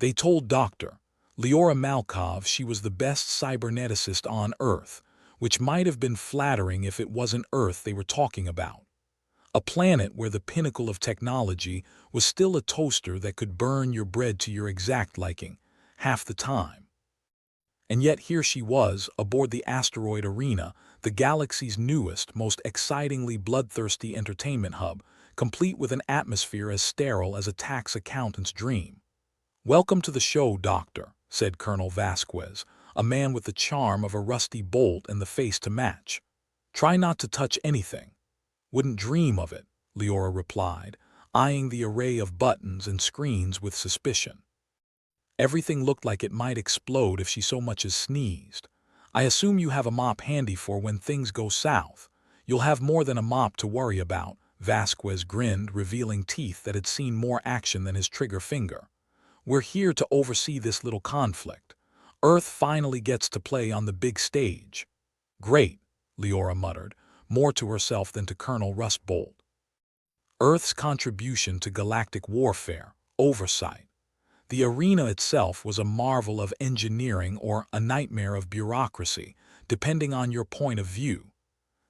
They told Dr. Leora Malkov she was the best cyberneticist on Earth, which might have been flattering if it wasn't Earth they were talking about. A planet where the pinnacle of technology was still a toaster that could burn your bread to your exact liking, half the time. And yet here she was, aboard the asteroid Arena, the galaxy's newest, most excitingly bloodthirsty entertainment hub, complete with an atmosphere as sterile as a tax accountant's dream. "Welcome to the show, Doctor," said Colonel Vasquez, a man with the charm of a rusty bolt and the face to match. "Try not to touch anything." "Wouldn't dream of it," Leora replied, eyeing the array of buttons and screens with suspicion. Everything looked like it might explode if she so much as sneezed. "I assume you have a mop handy for when things go south. You'll have more than a mop to worry about." Vasquez grinned, revealing teeth that had seen more action than his trigger finger. "We're here to oversee this little conflict. Earth finally gets to play on the big stage." "Great," Leora muttered, more to herself than to Colonel Rustbolt. Earth's contribution to galactic warfare, oversight. The arena itself was a marvel of engineering or a nightmare of bureaucracy, depending on your point of view.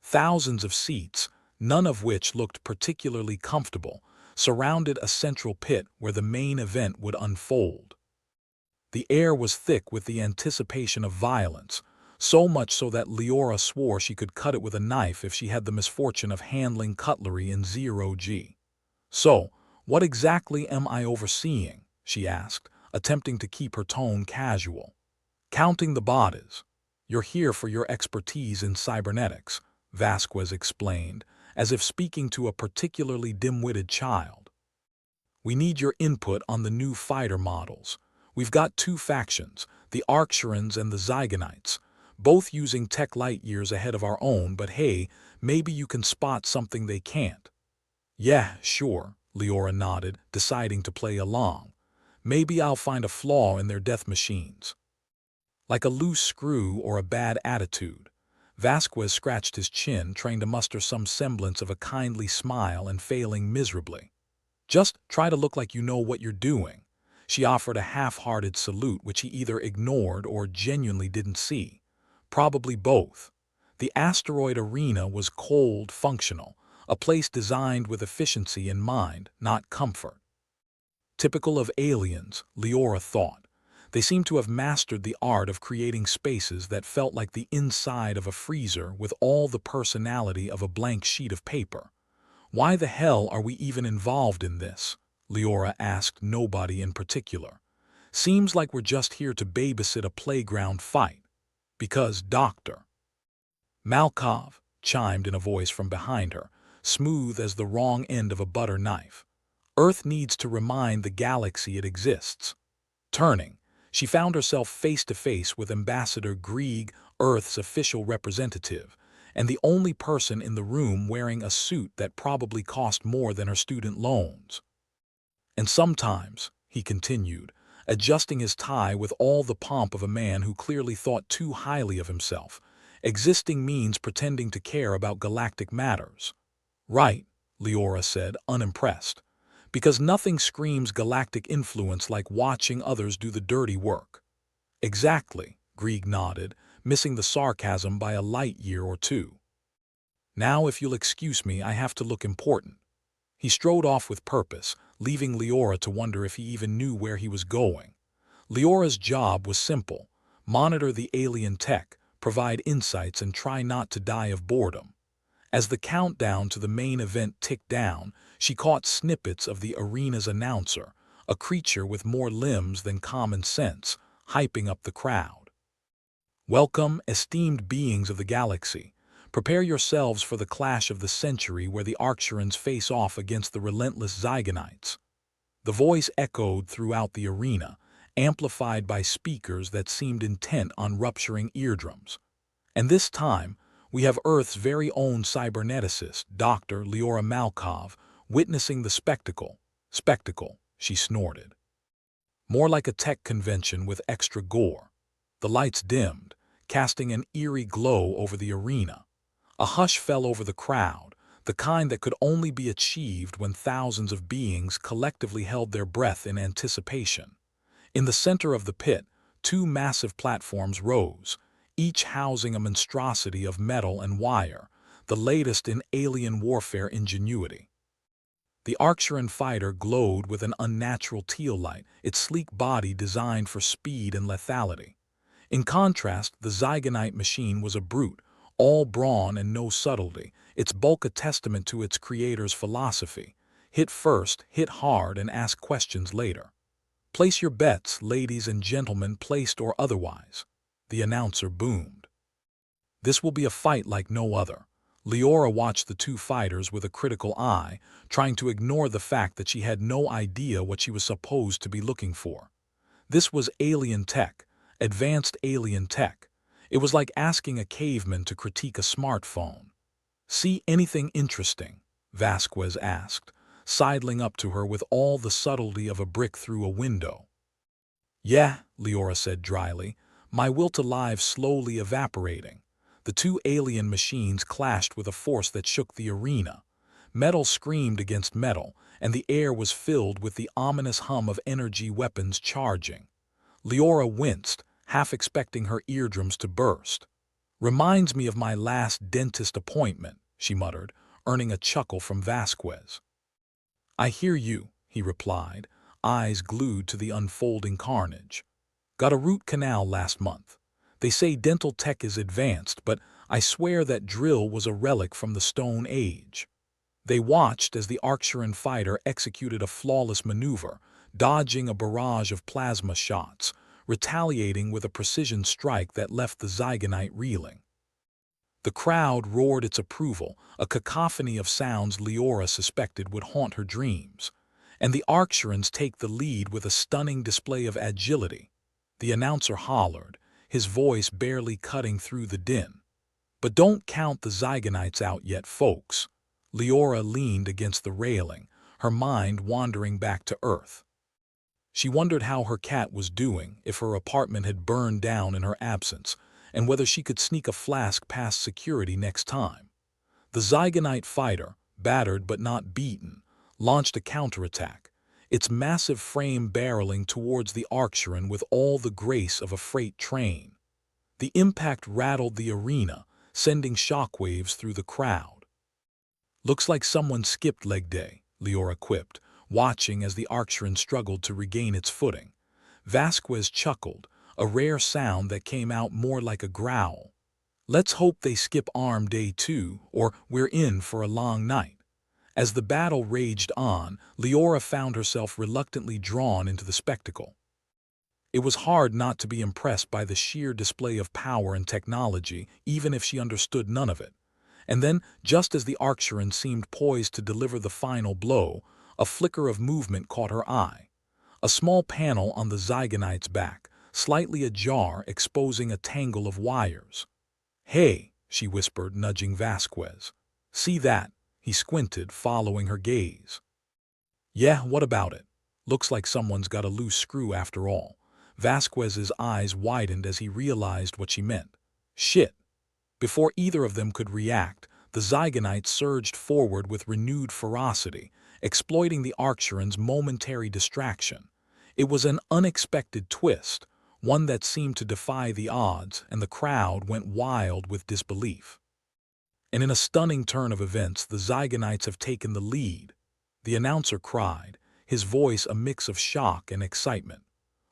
Thousands of seats, none of which looked particularly comfortable, surrounded a central pit where the main event would unfold. The air was thick with the anticipation of violence, so much so that Leora swore she could cut it with a knife if she had the misfortune of handling cutlery in zero-G. "So, what exactly am I overseeing?" she asked, attempting to keep her tone casual. "Counting the bodies. You're here for your expertise in cybernetics," Vasquez explained, as if speaking to a particularly dim-witted child. "We need your input on the new fighter models. We've got two factions, the Arcturans and the Zygonites, both using tech light years ahead of our own, but hey, maybe you can spot something they can't." "Yeah, sure," Leora nodded, deciding to play along. "Maybe I'll find a flaw in their death machines." Like a loose screw or a bad attitude. Vasquez scratched his chin, trying to muster some semblance of a kindly smile and failing miserably. "Just try to look like you know what you're doing." She offered a half-hearted salute which he either ignored or genuinely didn't see. Probably both. The asteroid arena was cold, functional, a place designed with efficiency in mind, not comfort. Typical of aliens, Leora thought. They seemed to have mastered the art of creating spaces that felt like the inside of a freezer with all the personality of a blank sheet of paper. "Why the hell are we even involved in this?" Leora asked nobody in particular. "Seems like we're just here to babysit a playground fight." "Because, Doctor." Malkov chimed in a voice from behind her, smooth as the wrong end of a butter knife. "Earth needs to remind the galaxy it exists." Turning, she found herself face to face with Ambassador Grieg, Earth's official representative, and the only person in the room wearing a suit that probably cost more than her student loans. "And sometimes," he continued, adjusting his tie with all the pomp of a man who clearly thought too highly of himself, "existing means pretending to care about galactic matters." "Right," Leora said, unimpressed. "Because nothing screams galactic influence like watching others do the dirty work." "Exactly," Grieg nodded, missing the sarcasm by a light year or two. "Now, if you'll excuse me, I have to look important." He strode off with purpose, leaving Leora to wonder if he even knew where he was going. Leora's job was simple: monitor the alien tech, provide insights, and try not to die of boredom. As the countdown to the main event ticked down, she caught snippets of the arena's announcer, a creature with more limbs than common sense, hyping up the crowd. "Welcome, esteemed beings of the galaxy. Prepare yourselves for the clash of the century where the Arcturans face off against the relentless Zygonites." The voice echoed throughout the arena, amplified by speakers that seemed intent on rupturing eardrums. "And this time, we have Earth's very own cyberneticist, Dr. Leora Malkov, witnessing the spectacle." "Spectacle," she snorted. "More like a tech convention with extra gore." The lights dimmed, casting an eerie glow over the arena. A hush fell over the crowd, the kind that could only be achieved when thousands of beings collectively held their breath in anticipation. In the center of the pit, two massive platforms rose, each housing a monstrosity of metal and wire, the latest in alien warfare ingenuity. The Arcturan fighter glowed with an unnatural teal light, its sleek body designed for speed and lethality. In contrast, the Zygonite machine was a brute, all brawn and no subtlety, its bulk a testament to its creator's philosophy: hit first, hit hard, and ask questions later. Place your bets, ladies and gentlemen, placed or otherwise, the announcer boomed. This will be a fight like no other. Leora watched the two fighters with a critical eye, trying to ignore the fact that she had no idea what she was supposed to be looking for. This was alien tech, advanced alien tech. It was like asking a caveman to critique a smartphone. "See anything interesting?" Vasquez asked, sidling up to her with all the subtlety of a brick through a window. "Yeah," Leora said dryly, my will to live slowly evaporating. The two alien machines clashed with a force that shook the arena. Metal screamed against metal, and the air was filled with the ominous hum of energy weapons charging. Leora winced, half expecting her eardrums to burst. "Reminds me of my last dentist appointment," she muttered, earning a chuckle from Vasquez. "I hear you," he replied, eyes glued to the unfolding carnage. "Got a root canal last month. They say dental tech is advanced, but I swear that drill was a relic from the Stone Age." They watched as the Arcturan fighter executed a flawless maneuver, dodging a barrage of plasma shots, retaliating with a precision strike that left the Zygonite reeling. The crowd roared its approval, a cacophony of sounds Leora suspected would haunt her dreams. And the Arcturans take the lead with a stunning display of agility. The announcer hollered, his voice barely cutting through the din. "But don't count the Zygonites out yet, folks." Leora leaned against the railing, her mind wandering back to Earth. She wondered how her cat was doing, if her apartment had burned down in her absence, and whether she could sneak a flask past security next time. The Zygonite fighter, battered but not beaten, launched a counterattack, its massive frame barreling towards the Arcturan with all the grace of a freight train. The impact rattled the arena, sending shockwaves through the crowd. "Looks like someone skipped leg day," Leora quipped, watching as the Arcturan struggled to regain its footing. Vasquez chuckled, a rare sound that came out more like a growl. "Let's hope they skip arm day too, or we're in for a long night." As the battle raged on, Leora found herself reluctantly drawn into the spectacle. It was hard not to be impressed by the sheer display of power and technology, even if she understood none of it. And then, just as the Arcturan seemed poised to deliver the final blow, a flicker of movement caught her eye. A small panel on the Zygonite's back, slightly ajar, exposing a tangle of wires. "Hey," she whispered, nudging Vasquez. "See that?" He squinted, following her gaze. "Yeah, what about it? Looks like someone's got a loose screw after all." Vasquez's eyes widened as he realized what she meant. "Shit." Before either of them could react, the Zygonite surged forward with renewed ferocity, exploiting the Arcturan's momentary distraction. It was an unexpected twist, one that seemed to defy the odds, and the crowd went wild with disbelief. And in a stunning turn of events, the Zygonites have taken the lead, the announcer cried, his voice a mix of shock and excitement.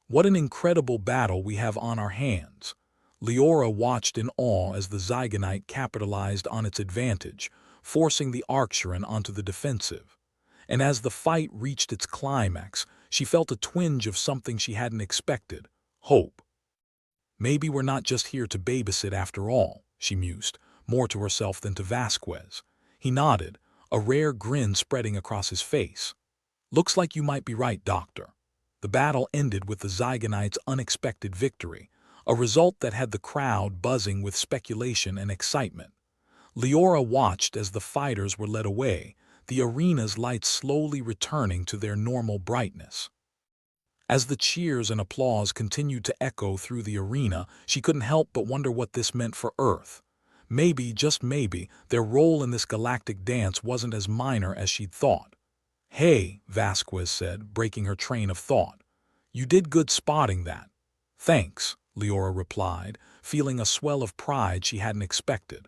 "What an incredible battle we have on our hands." Leora watched in awe as the Zygonite capitalized on its advantage, forcing the Arcturan onto the defensive. And as the fight reached its climax, she felt a twinge of something she hadn't expected: hope. "Maybe we're not just here to babysit after all," she mused, more to herself than to Vasquez. He nodded, a rare grin spreading across his face. "Looks like you might be right, Doctor." The battle ended with the Zygonite's unexpected victory, a result that had the crowd buzzing with speculation and excitement. Leora watched as the fighters were led away, the arena's lights slowly returning to their normal brightness. As the cheers and applause continued to echo through the arena, she couldn't help but wonder what this meant for Earth. Maybe, just maybe, their role in this galactic dance wasn't as minor as she'd thought. "Hey," Vasquez said, breaking her train of thought. You did good spotting that. Thanks, Leora replied, feeling a swell of pride she hadn't expected.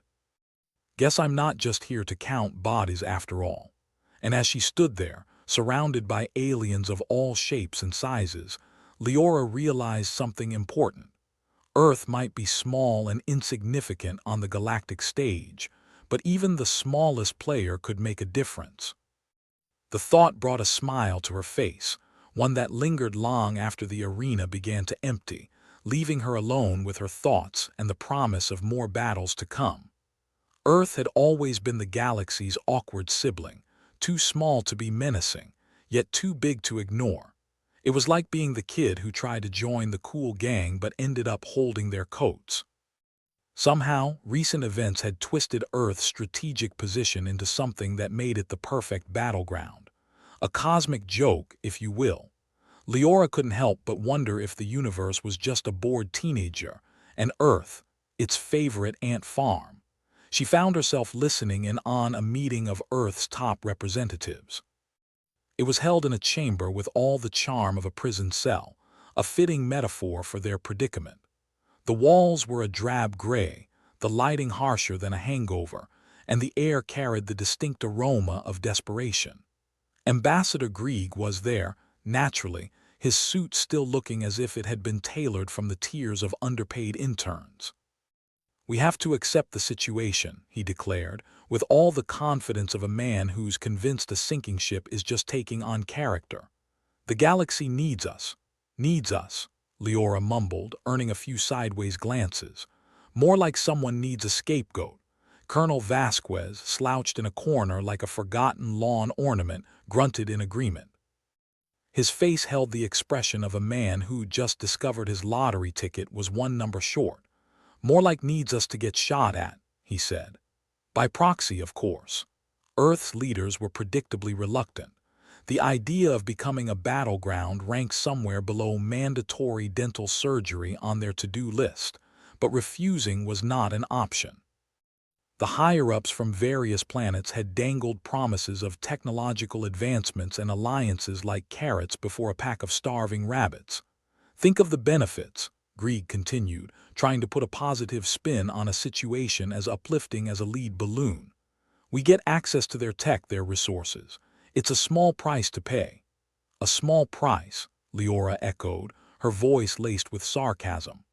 Guess I'm not just here to count bodies after all. And as she stood there, surrounded by aliens of all shapes and sizes, Leora realized something important. Earth might be small and insignificant on the galactic stage, but even the smallest player could make a difference. The thought brought a smile to her face, one that lingered long after the arena began to empty, leaving her alone with her thoughts and the promise of more battles to come. Earth had always been the galaxy's awkward sibling, too small to be menacing, yet too big to ignore. It was like being the kid who tried to join the cool gang but ended up holding their coats. Somehow, recent events had twisted Earth's strategic position into something that made it the perfect battleground. A cosmic joke, if you will. Leora couldn't help but wonder if the universe was just a bored teenager, and Earth, its favorite ant farm. She found herself listening in on a meeting of Earth's top representatives. It was held in a chamber with all the charm of a prison cell, a fitting metaphor for their predicament. The walls were a drab gray, the lighting harsher than a hangover, and the air carried the distinct aroma of desperation. Ambassador Grieg was there, naturally, his suit still looking as if it had been tailored from the tears of underpaid interns. "We have to accept the situation," he declared, with all the confidence of a man who's convinced a sinking ship is just taking on character. "The galaxy needs us, Leora mumbled, earning a few sideways glances. More like someone needs a scapegoat. Colonel Vasquez, slouched in a corner like a forgotten lawn ornament, grunted in agreement. His face held the expression of a man who just discovered his lottery ticket was one number short. "More like needs us to get shot at," he said. By proxy, of course. Earth's leaders were predictably reluctant. The idea of becoming a battleground ranked somewhere below mandatory dental surgery on their to-do list, but refusing was not an option. The higher-ups from various planets had dangled promises of technological advancements and alliances like carrots before a pack of starving rabbits. "Think of the benefits," Grieg continued, trying to put a positive spin on a situation as uplifting as a lead balloon. "We get access to their tech, their resources. It's a small price to pay." "A small price," Leora echoed, her voice laced with sarcasm.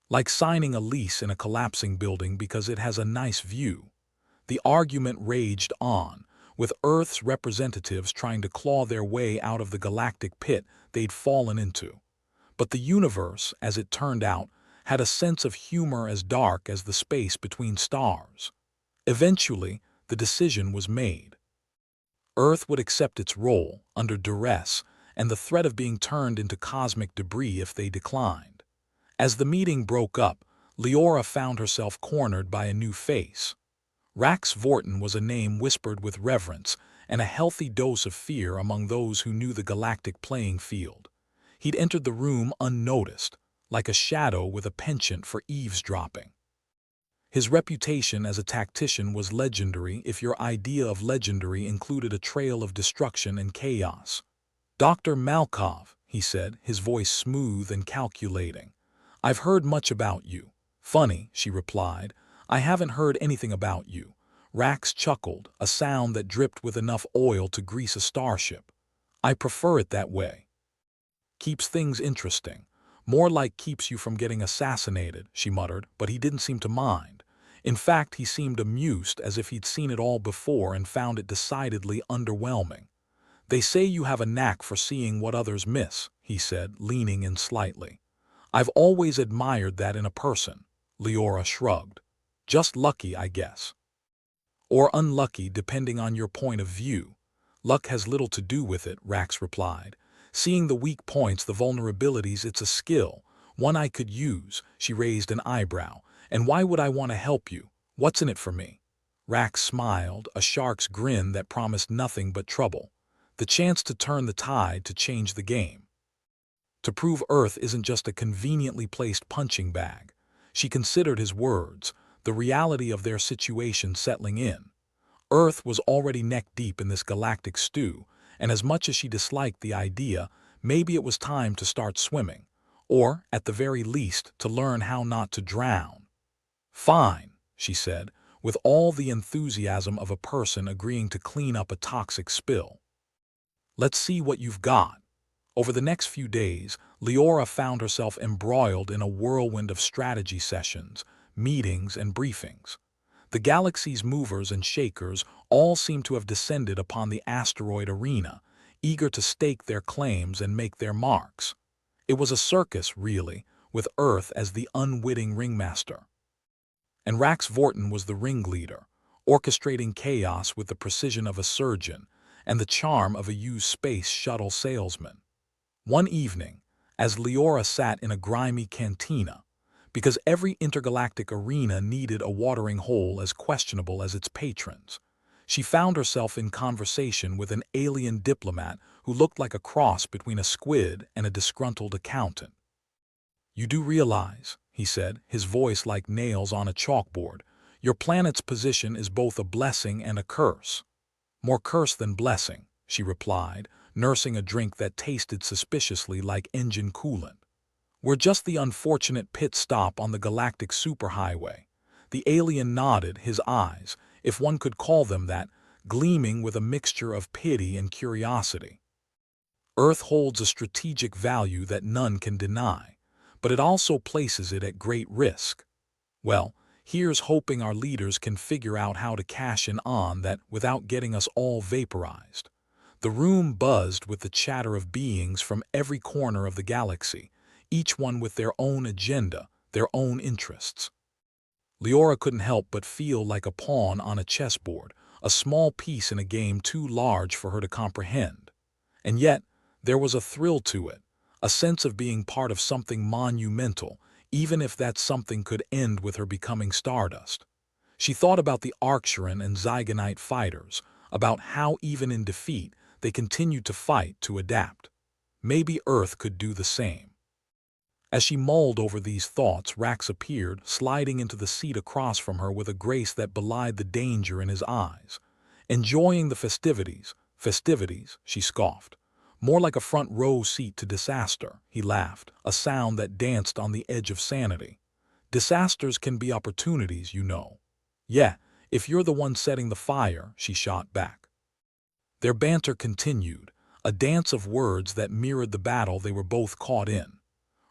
"Like signing a lease in a collapsing building because it has a nice view." The argument raged on, with Earth's representatives trying to claw their way out of the galactic pit they'd fallen into. But the universe, as it turned out, had a sense of humor as dark as the space between stars. Eventually, the decision was made. Earth would accept its role, under duress, and the threat of being turned into cosmic debris if they declined. As the meeting broke up, Leora found herself cornered by a new face. Rax Vorton was a name whispered with reverence and a healthy dose of fear among those who knew the galactic playing field. He'd entered the room unnoticed, like a shadow with a penchant for eavesdropping. His reputation as a tactician was legendary if your idea of legendary included a trail of destruction and chaos. "Dr. Malkov," he said, his voice smooth and calculating. "I've heard much about you." "Funny," she replied. "I haven't heard anything about you." Rax chuckled, a sound that dripped with enough oil to grease a starship. "I prefer it that way. Keeps things interesting. More like keeps you from getting assassinated," she muttered, but he didn't seem to mind. In fact, he seemed amused, as if he'd seen it all before and found it decidedly underwhelming. "They say you have a knack for seeing what others miss," he said, leaning in slightly. "I've always admired that in a person." Leora shrugged. "Just lucky, I guess. Or unlucky, depending on your point of view." "Luck has little to do with it," Rax replied. "Seeing the weak points, the vulnerabilities, it's a skill, one I could use." She raised an eyebrow. "And why would I want to help you? What's in it for me?" Rax smiled, a shark's grin that promised nothing but trouble. "The chance to turn the tide, to change the game. To prove Earth isn't just a conveniently placed punching bag." She considered his words, the reality of their situation settling in. Earth was already neck-deep in this galactic stew, and as much as she disliked the idea, maybe it was time to start swimming, or, at the very least, to learn how not to drown. "Fine," she said, with all the enthusiasm of a person agreeing to clean up a toxic spill. "Let's see what you've got." Over the next few days, Leora found herself embroiled in a whirlwind of strategy sessions, meetings, and briefings. The galaxy's movers and shakers all seemed to have descended upon the asteroid arena, eager to stake their claims and make their marks. It was a circus, really, with Earth as the unwitting ringmaster. And Rax Vorton was the ringleader, orchestrating chaos with the precision of a surgeon and the charm of a used space shuttle salesman. One evening, as Leora sat in a grimy cantina, because every intergalactic arena needed a watering hole as questionable as its patrons, she found herself in conversation with an alien diplomat who looked like a cross between a squid and a disgruntled accountant. "You do realize," he said, his voice like nails on a chalkboard, "your planet's position is both a blessing and a curse." "More curse than blessing," she replied, nursing a drink that tasted suspiciously like engine coolant. "We're just the unfortunate pit stop on the galactic superhighway." The alien nodded, his eyes, if one could call them that, gleaming with a mixture of pity and curiosity. "Earth holds a strategic value that none can deny, but it also places it at great risk. Well, here's hoping our leaders can figure out how to cash in on that without getting us all vaporized." The room buzzed with the chatter of beings from every corner of the galaxy, each one with their own agenda, their own interests. Leora couldn't help but feel like a pawn on a chessboard, a small piece in a game too large for her to comprehend. And yet, there was a thrill to it, a sense of being part of something monumental, even if that something could end with her becoming stardust. She thought about the Arcturan and Zygonite fighters, about how even in defeat they continued to fight to adapt. Maybe Earth could do the same. As she mulled over these thoughts, Rax appeared, sliding into the seat across from her with a grace that belied the danger in his eyes. "Enjoying the festivities." "Festivities," she scoffed. "More like a front row seat to disaster," he laughed, a sound that danced on the edge of sanity. "Disasters can be opportunities, you know." "Yeah, if you're the one setting the fire," she shot back. Their banter continued, a dance of words that mirrored the battle they were both caught in.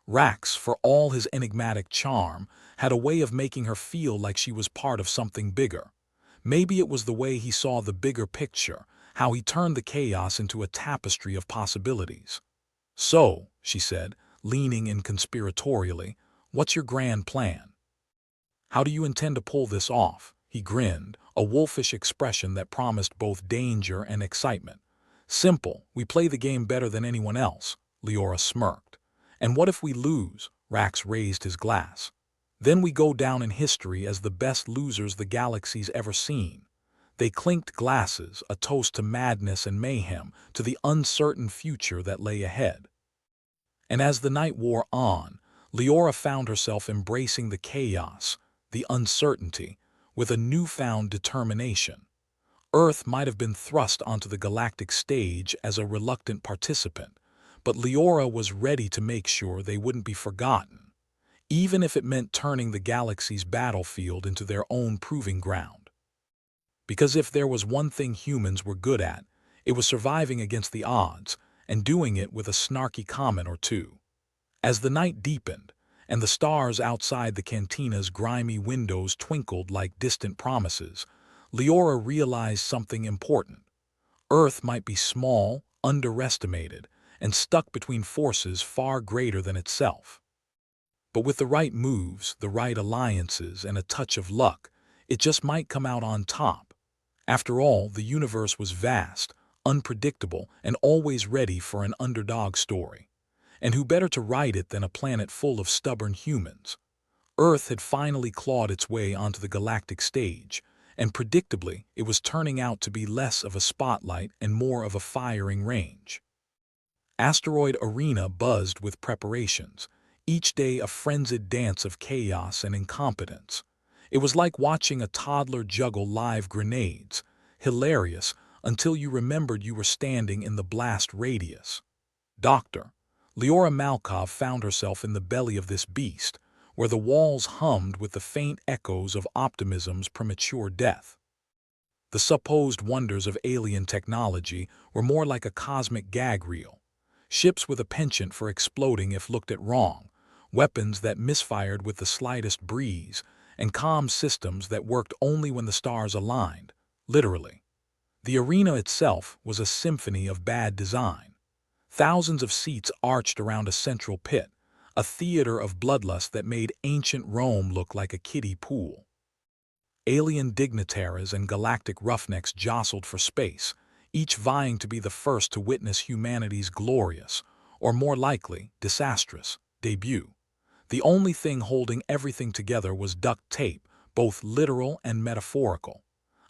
Rax, for all his enigmatic charm, had a way of making her feel like she was part of something bigger. Maybe it was the way he saw the bigger picture, how he turned the chaos into a tapestry of possibilities. "So," she said, leaning in conspiratorially, "what's your grand plan? How do you intend to pull this off?" He grinned, a wolfish expression that promised both danger and excitement. "Simple, we play the game better than anyone else," Leora smirked. "And what if we lose?" Rax raised his glass. "Then we go down in history as the best losers the galaxy's ever seen." They clinked glasses, a toast to madness and mayhem, to the uncertain future that lay ahead. And as the night wore on, Leora found herself embracing the chaos, the uncertainty, with a newfound determination. Earth might have been thrust onto the galactic stage as a reluctant participant, but Leora was ready to make sure they wouldn't be forgotten, even if it meant turning the galaxy's battlefield into their own proving ground. Because if there was one thing humans were good at, it was surviving against the odds and doing it with a snarky comment or two. As the night deepened, and the stars outside the cantina's grimy windows twinkled like distant promises, Leora realized something important. Earth might be small, underestimated, and stuck between forces far greater than itself. But with the right moves, the right alliances, and a touch of luck, it just might come out on top. After all, the universe was vast, unpredictable, and always ready for an underdog story. And who better to write it than a planet full of stubborn humans? Earth had finally clawed its way onto the galactic stage, and predictably, it was turning out to be less of a spotlight and more of a firing range. Asteroid Arena buzzed with preparations, each day a frenzied dance of chaos and incompetence. It was like watching a toddler juggle live grenades, hilarious until you remembered you were standing in the blast radius. Doctor, Leora Malkov found herself in the belly of this beast, where the walls hummed with the faint echoes of optimism's premature death. The supposed wonders of alien technology were more like a cosmic gag reel. Ships with a penchant for exploding if looked at wrong, weapons that misfired with the slightest breeze, and comm systems that worked only when the stars aligned, literally. The arena itself was a symphony of bad design. Thousands of seats arched around a central pit, a theater of bloodlust that made ancient Rome look like a kiddie pool. Alien dignitaries and galactic roughnecks jostled for space, each vying to be the first to witness humanity's glorious, or more likely, disastrous, debut. The only thing holding everything together was duct tape, both literal and metaphorical.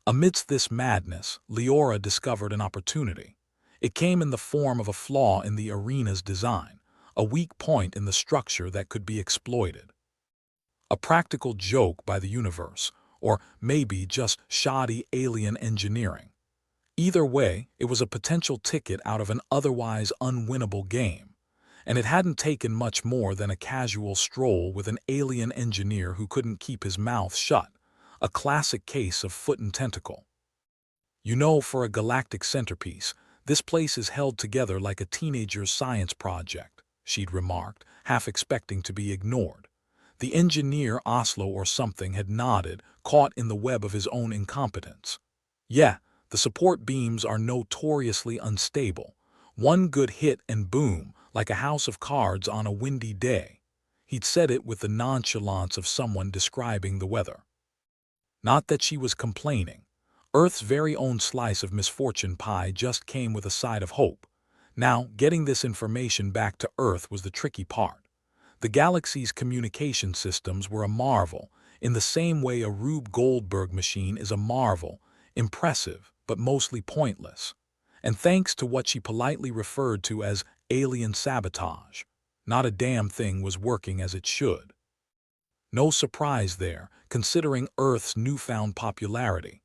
Amidst this madness, Leora discovered an opportunity. It came in the form of a flaw in the arena's design, a weak point in the structure that could be exploited. A practical joke by the universe, or maybe just shoddy alien engineering. Either way, it was a potential ticket out of an otherwise unwinnable game, and it hadn't taken much more than a casual stroll with an alien engineer who couldn't keep his mouth shut, a classic case of foot and tentacle. You know, for a galactic centerpiece, this place is held together like a teenager's science project, she'd remarked, half expecting to be ignored. The engineer, Oslo or something, had nodded, caught in the web of his own incompetence. Yeah, the support beams are notoriously unstable. One good hit and boom, like a house of cards on a windy day. He'd said it with the nonchalance of someone describing the weather. Not that she was complaining. Earth's very own slice of misfortune pie just came with a side of hope. Now, getting this information back to Earth was the tricky part. The galaxy's communication systems were a marvel, in the same way a Rube Goldberg machine is a marvel, impressive, but mostly pointless. And thanks to what she politely referred to as alien sabotage, not a damn thing was working as it should. No surprise there, considering Earth's newfound popularity.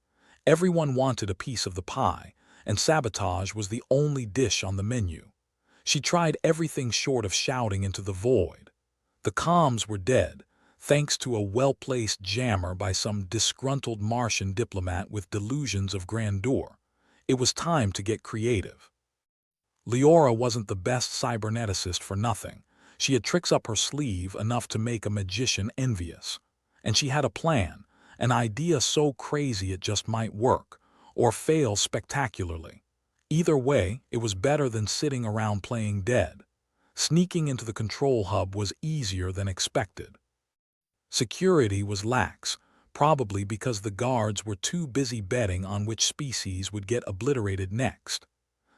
Everyone wanted a piece of the pie, and sabotage was the only dish on the menu. She tried everything short of shouting into the void. The comms were dead, thanks to a well-placed jammer by some disgruntled Martian diplomat with delusions of grandeur. It was time to get creative. Leora wasn't the best cyberneticist for nothing. She had tricks up her sleeve enough to make a magician envious. And she had a plan, an idea so crazy it just might work, or fail spectacularly. Either way, it was better than sitting around playing dead. Sneaking into the control hub was easier than expected. Security was lax, probably because the guards were too busy betting on which species would get obliterated next.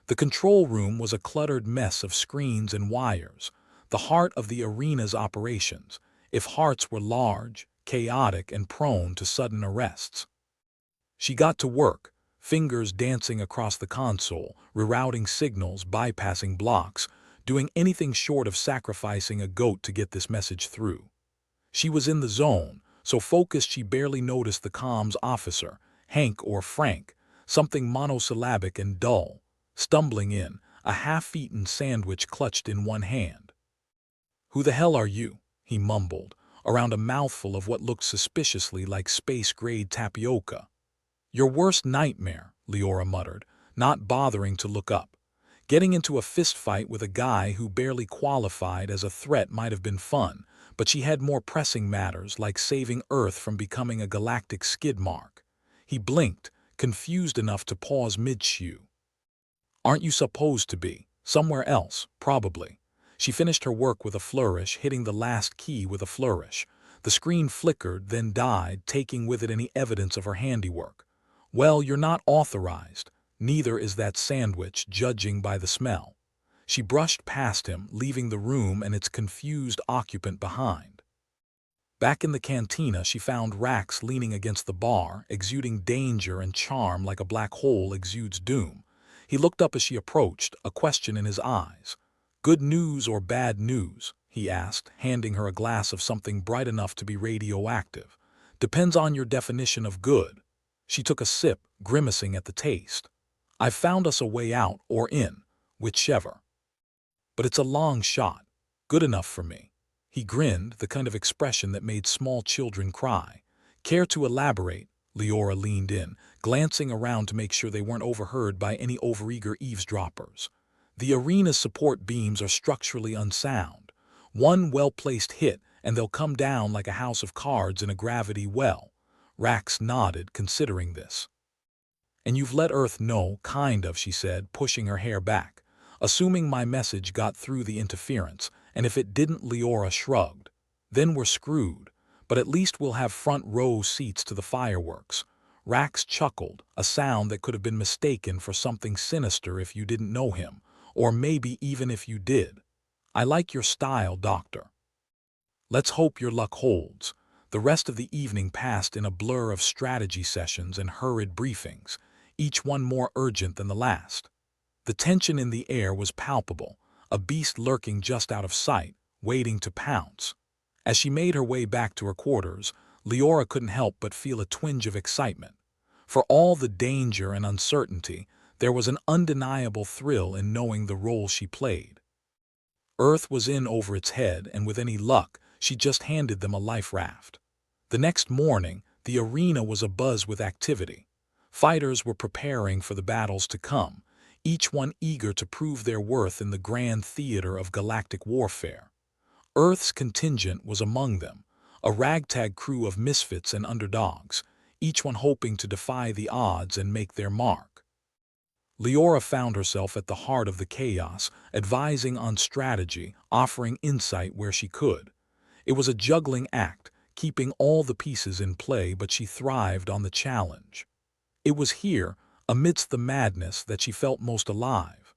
The control room was a cluttered mess of screens and wires, the heart of the arena's operations, if hearts were large, chaotic, and prone to sudden arrests. She got to work, fingers dancing across the console, rerouting signals, bypassing blocks, doing anything short of sacrificing a goat to get this message through. She was in the zone, so focused she barely noticed the comms officer, Hank or Frank, something monosyllabic and dull, stumbling in, a half-eaten sandwich clutched in one hand. "Who the hell are you?" he mumbled, around a mouthful of what looked suspiciously like space-grade tapioca. "Your worst nightmare," Leora muttered, not bothering to look up. Getting into a fistfight with a guy who barely qualified as a threat might have been fun, but she had more pressing matters like saving Earth from becoming a galactic skid mark. He blinked, confused enough to pause mid-chew. "Aren't you supposed to be? Somewhere else, probably." She finished her work with a flourish, hitting the last key with a flourish. The screen flickered, then died, taking with it any evidence of her handiwork. "Well, you're not authorized. Neither is that sandwich, judging by the smell." She brushed past him, leaving the room and its confused occupant behind. Back in the cantina, she found Rax leaning against the bar, exuding danger and charm like a black hole exudes doom. He looked up as she approached, a question in his eyes. "Good news or bad news?" he asked, handing her a glass of something bright enough to be radioactive. "Depends on your definition of good." She took a sip, grimacing at the taste. "I've found us a way out, or in, whichever." But it's a long shot. Good enough for me." He grinned, the kind of expression that made small children cry. "Care to elaborate?" Leora leaned in, glancing around to make sure they weren't overheard by any overeager eavesdroppers. "The arena's support beams are structurally unsound. One well-placed hit, and they'll come down like a house of cards in a gravity well." Rax nodded, considering this. "And you've let Earth know, kind of," she said, pushing her hair back. "Assuming my message got through the interference, and if it didn't," Leora shrugged. "Then we're screwed. But at least we'll have front row seats to the fireworks." Rax chuckled, a sound that could have been mistaken for something sinister if you didn't know him, or maybe even if you did. "I like your style, Doctor. Let's hope your luck holds." The rest of the evening passed in a blur of strategy sessions and hurried briefings, each one more urgent than the last. The tension in the air was palpable, a beast lurking just out of sight, waiting to pounce. As she made her way back to her quarters, Leora couldn't help but feel a twinge of excitement. For all the danger and uncertainty, there was an undeniable thrill in knowing the role she played. Earth was in over its head, and with any luck, she just handed them a life raft. The next morning, the arena was abuzz with activity. Fighters were preparing for the battles to come, each one eager to prove their worth in the grand theater of galactic warfare. Earth's contingent was among them, a ragtag crew of misfits and underdogs, each one hoping to defy the odds and make their mark. Leora found herself at the heart of the chaos, advising on strategy, offering insight where she could. It was a juggling act, keeping all the pieces in play, but she thrived on the challenge. It was here, amidst the madness, that she felt most alive.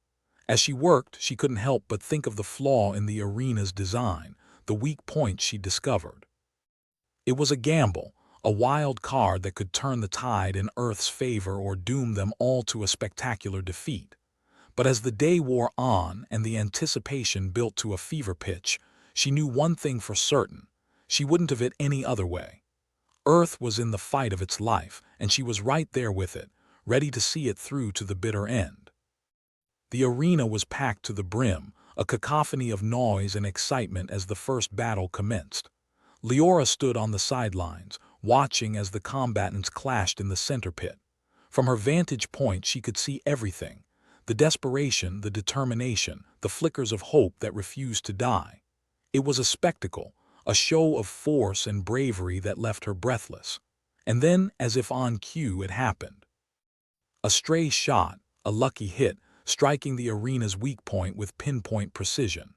As she worked, she couldn't help but think of the flaw in the arena's design, the weak points she discovered. It was a gamble, a wild card that could turn the tide in Earth's favor or doom them all to a spectacular defeat. But as the day wore on and the anticipation built to a fever pitch, she knew one thing for certain: she wouldn't have it any other way. Earth was in the fight of its life, and she was right there with it, ready to see it through to the bitter end. The arena was packed to the brim, a cacophony of noise and excitement as the first battle commenced. Leora stood on the sidelines, watching as the combatants clashed in the center pit. From her vantage point, she could see everything: the desperation, the determination, the flickers of hope that refused to die. It was a spectacle, a show of force and bravery that left her breathless. And then, as if on cue, it happened. A stray shot, a lucky hit, striking the arena's weak point with pinpoint precision.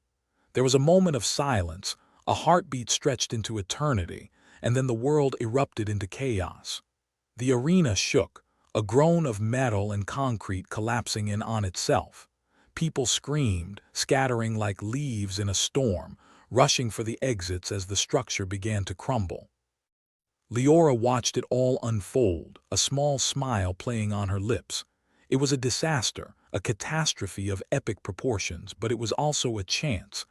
There was a moment of silence, a heartbeat stretched into eternity, and then the world erupted into chaos. The arena shook, a groan of metal and concrete collapsing in on itself. People screamed, scattering like leaves in a storm, rushing for the exits as the structure began to crumble. Leora watched it all unfold, a small smile playing on her lips. It was a disaster, a catastrophe of epic proportions, but it was also a chance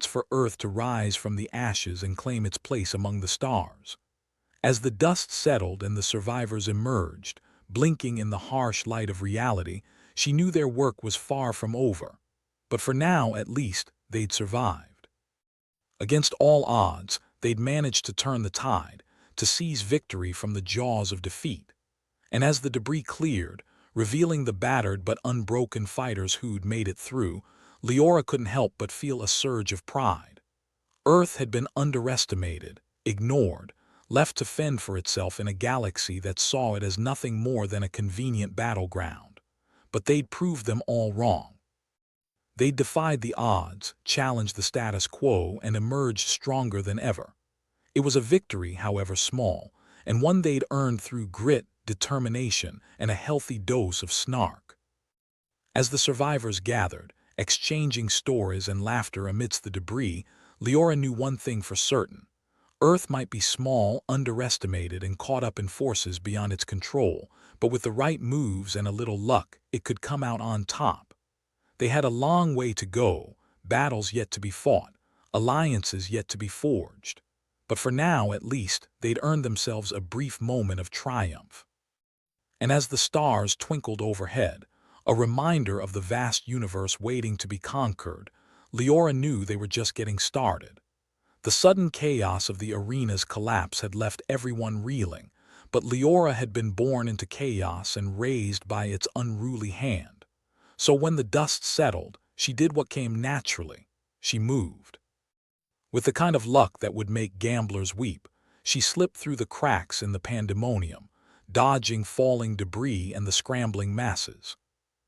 for Earth to rise from the ashes and claim its place among the stars. As the dust settled and the survivors emerged, blinking in the harsh light of reality, she knew their work was far from over. But for now, at least, they'd survived. Against all odds, they'd managed to turn the tide, to seize victory from the jaws of defeat. And as the debris cleared, revealing the battered but unbroken fighters who'd made it through, Leora couldn't help but feel a surge of pride. Earth had been underestimated, ignored, left to fend for itself in a galaxy that saw it as nothing more than a convenient battleground. But they'd proved them all wrong. They'd defied the odds, challenged the status quo, and emerged stronger than ever. It was a victory, however small, and one they'd earned through grit, determination, and a healthy dose of snark. As the survivors gathered, exchanging stories and laughter amidst the debris, Leora knew one thing for certain: Earth might be small, underestimated, and caught up in forces beyond its control, but with the right moves and a little luck, it could come out on top. They had a long way to go, battles yet to be fought, alliances yet to be forged. But for now, at least, they'd earned themselves a brief moment of triumph. And as the stars twinkled overhead, a reminder of the vast universe waiting to be conquered, Leora knew they were just getting started. The sudden chaos of the arena's collapse had left everyone reeling, but Leora had been born into chaos and raised by its unruly hand. So when the dust settled, she did what came naturally. She moved. With the kind of luck that would make gamblers weep, she slipped through the cracks in the pandemonium, dodging falling debris and the scrambling masses.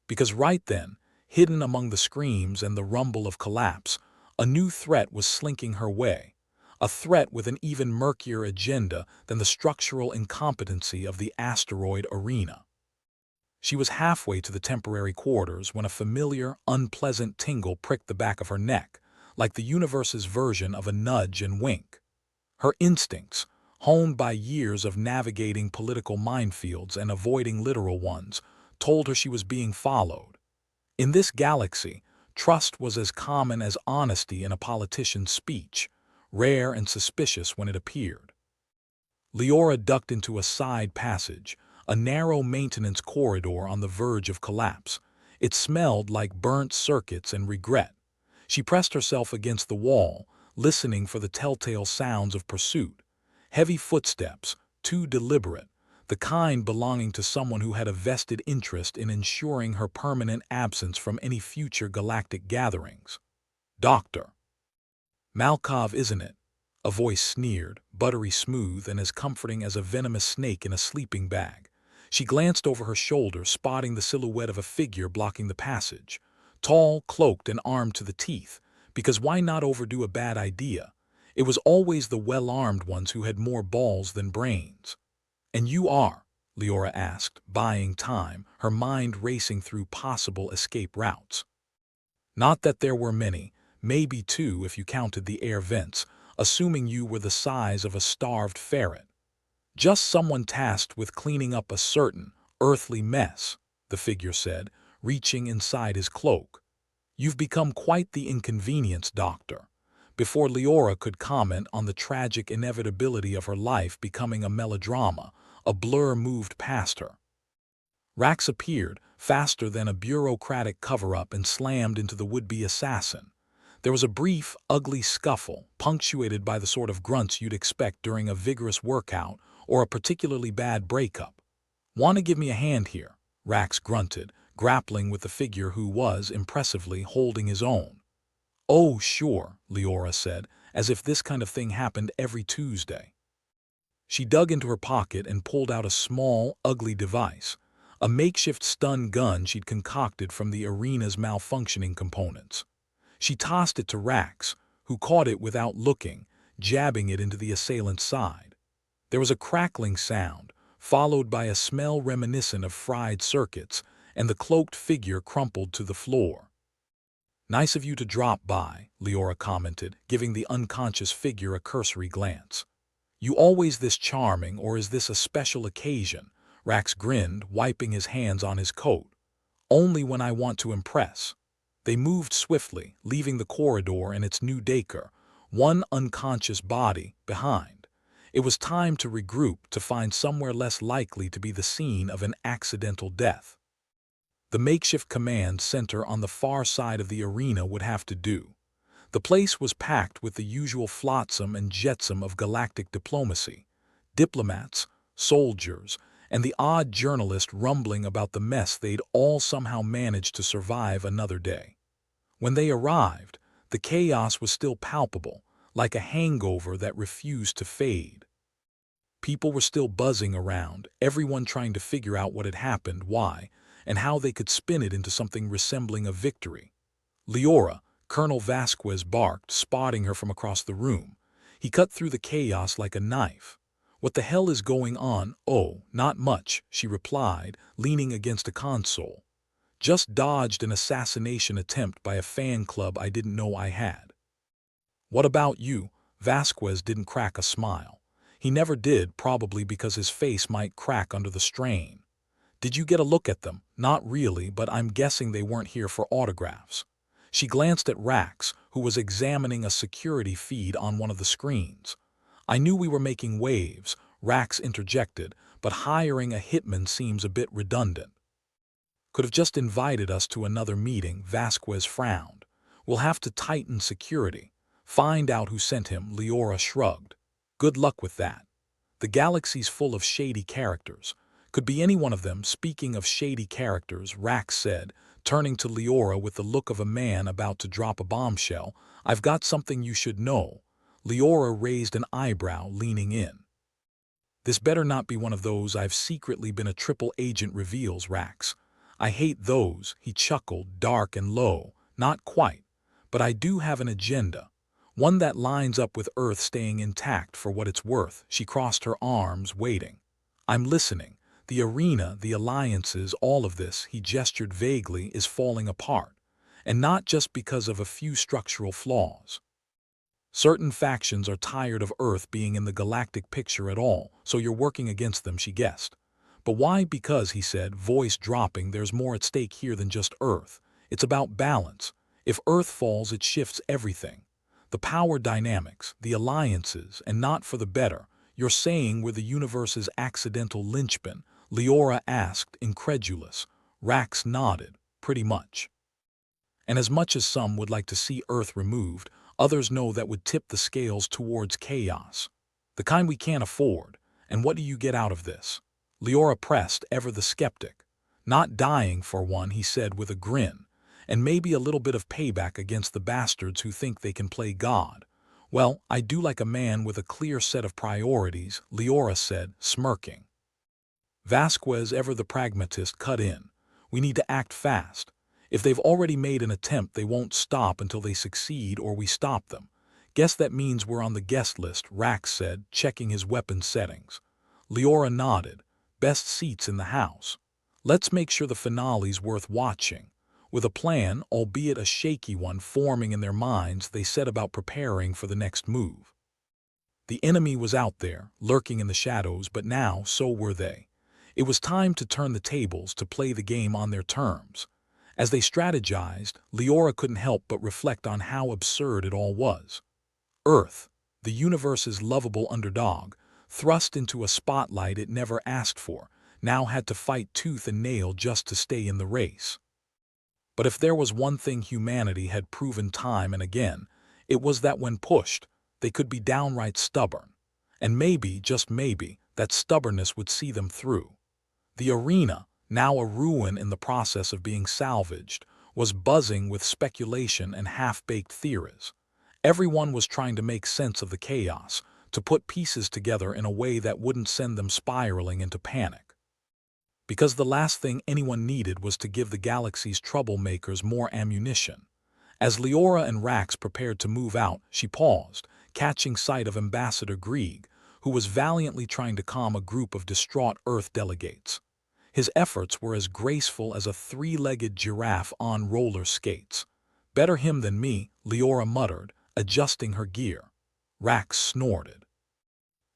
Because right then, hidden among the screams and the rumble of collapse, a new threat was slinking her way, a threat with an even murkier agenda than the structural incompetency of the asteroid arena. She was halfway to the temporary quarters when a familiar, unpleasant tingle pricked the back of her neck, like the universe's version of a nudge and wink. Her instincts, honed by years of navigating political minefields and avoiding literal ones, told her she was being followed. In this galaxy, trust was as common as honesty in a politician's speech, rare and suspicious when it appeared. Leora ducked into a side passage, a narrow maintenance corridor on the verge of collapse. It smelled like burnt circuits and regret. She pressed herself against the wall, listening for the telltale sounds of pursuit. Heavy footsteps, too deliberate, the kind belonging to someone who had a vested interest in ensuring her permanent absence from any future galactic gatherings. "Doctor." "Malkov, isn't it?" A voice sneered, buttery smooth and as comforting as a venomous snake in a sleeping bag. She glanced over her shoulder, spotting the silhouette of a figure blocking the passage. Tall, cloaked, and armed to the teeth, because why not overdo a bad idea? It was always the well-armed ones who had more balls than brains. "And you are?" Leora asked, buying time, her mind racing through possible escape routes. "Not that there were many, maybe two if you counted the air vents, assuming you were the size of a starved ferret. Just someone tasked with cleaning up a certain earthly mess," the figure said, reaching inside his cloak. "You've become quite the inconvenience, Doctor." Before Leora could comment on the tragic inevitability of her life becoming a melodrama, a blur moved past her. Rax appeared, faster than a bureaucratic cover-up, and slammed into the would-be assassin. There was a brief, ugly scuffle, punctuated by the sort of grunts you'd expect during a vigorous workout or a particularly bad breakup. "Want to give me a hand here?" Rax grunted, grappling with the figure who was, impressively, holding his own. "Oh, sure," Leora said, as if this kind of thing happened every Tuesday. She dug into her pocket and pulled out a small, ugly device, a makeshift stun gun she'd concocted from the arena's malfunctioning components. She tossed it to Rax, who caught it without looking, jabbing it into the assailant's side. There was a crackling sound, followed by a smell reminiscent of fried circuits, and the cloaked figure crumpled to the floor. "Nice of you to drop by," Leora commented, giving the unconscious figure a cursory glance. "You always this charming, or is this a special occasion?" Rax grinned, wiping his hands on his coat. "Only when I want to impress." They moved swiftly, leaving the corridor and its new decor, one unconscious body, behind. It was time to regroup, to find somewhere less likely to be the scene of an accidental death. The makeshift command center on the far side of the arena would have to do. The place was packed with the usual flotsam and jetsam of galactic diplomacy, diplomats, soldiers, and the odd journalist rumbling about the mess they'd all somehow managed to survive another day. When they arrived, the chaos was still palpable, like a hangover that refused to fade. People were still buzzing around, everyone trying to figure out what had happened, why, and how they could spin it into something resembling a victory. "Leora," Colonel Vasquez barked, spotting her from across the room. He cut through the chaos like a knife. "What the hell is going on?" "Oh, not much," she replied, leaning against a console. "Just dodged an assassination attempt by a fan club I didn't know I had." "What about you?" Vasquez didn't crack a smile. He never did, probably because his face might crack under the strain. "Did you get a look at them?" "Not really, but I'm guessing they weren't here for autographs." She glanced at Rax, who was examining a security feed on one of the screens. "I knew we were making waves," Rax interjected, "but hiring a hitman seems a bit redundant." "Could have just invited us to another meeting," Vasquez frowned. We'll have to tighten security. Find out who sent him, Leora shrugged. Good luck with that. The galaxy's full of shady characters. Could be any one of them. Speaking of shady characters, Rax said, turning to Leora with the look of a man about to drop a bombshell. I've got something you should know. Leora raised an eyebrow, leaning in. This better not be one of those I've secretly been a triple agent reveals, Rax. I hate those, he chuckled, dark and low. Not quite. But I do have an agenda. One that lines up with Earth staying intact for what it's worth. She crossed her arms, waiting. I'm listening. The arena, the alliances, all of this, he gestured vaguely, is falling apart. And not just because of a few structural flaws. Certain factions are tired of Earth being in the galactic picture at all, so you're working against them, she guessed. But why? Because, he said, voice dropping, there's more at stake here than just Earth. It's about balance. If Earth falls, it shifts everything. The power dynamics, the alliances, and not for the better. You're saying we're the universe's accidental linchpin? Leora asked, incredulous. Rax nodded. Pretty much. And as much as some would like to see Earth removed, others know that would tip the scales towards chaos. The kind we can't afford. And what do you get out of this? Leora pressed, ever the skeptic. Not dying for one, he said with a grin. And maybe a little bit of payback against the bastards who think they can play God. Well, I do like a man with a clear set of priorities, Leora said, smirking. Vasquez, ever the pragmatist, cut in. We need to act fast. If they've already made an attempt, they won't stop until they succeed or we stop them. Guess that means we're on the guest list, Rax said, checking his weapon settings. Leora nodded. Best seats in the house. Let's make sure the finale's worth watching. With a plan, albeit a shaky one, forming in their minds, they set about preparing for the next move. The enemy was out there, lurking in the shadows, but now so were they. It was time to turn the tables, to play the game on their terms. As they strategized, Leora couldn't help but reflect on how absurd it all was. Earth, the universe's lovable underdog, thrust into a spotlight it never asked for, now had to fight tooth and nail just to stay in the race. But if there was one thing humanity had proven time and again, it was that when pushed, they could be downright stubborn. And maybe, just maybe, that stubbornness would see them through. The arena, now a ruin in the process of being salvaged, was buzzing with speculation and half-baked theories. Everyone was trying to make sense of the chaos, to put pieces together in a way that wouldn't send them spiraling into panic. Because the last thing anyone needed was to give the galaxy's troublemakers more ammunition. As Leora and Rax prepared to move out, she paused, catching sight of Ambassador Grieg, who was valiantly trying to calm a group of distraught Earth delegates. His efforts were as graceful as a three-legged giraffe on roller skates. Better him than me, Leora muttered, adjusting her gear. Rax snorted.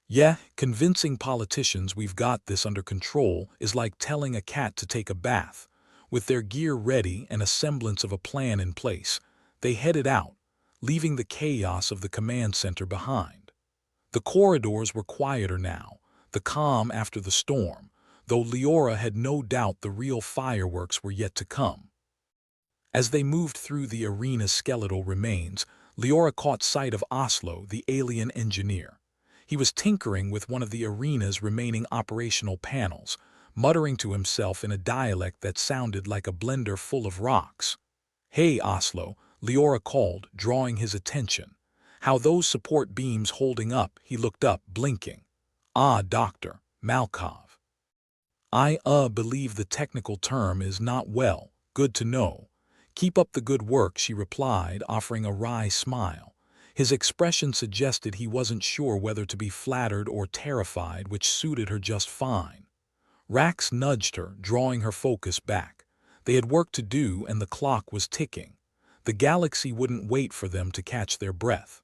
Yeah, convincing politicians we've got this under control is like telling a cat to take a bath. With their gear ready and a semblance of a plan in place, they headed out, leaving the chaos of the command center behind. The corridors were quieter now, the calm after the storm, though Leora had no doubt the real fireworks were yet to come. As they moved through the arena's skeletal remains, Leora caught sight of Oslo, the alien engineer. He was tinkering with one of the arena's remaining operational panels, muttering to himself in a dialect that sounded like a blender full of rocks. Hey, Oslo, Leora called, drawing his attention. How those support beams holding up? He looked up, blinking. Ah, Dr. Malkov. I believe the technical term is not well. Good to know. Keep up the good work, she replied, offering a wry smile. His expression suggested he wasn't sure whether to be flattered or terrified, which suited her just fine. Rax nudged her, drawing her focus back. They had work to do and the clock was ticking. The galaxy wouldn't wait for them to catch their breath.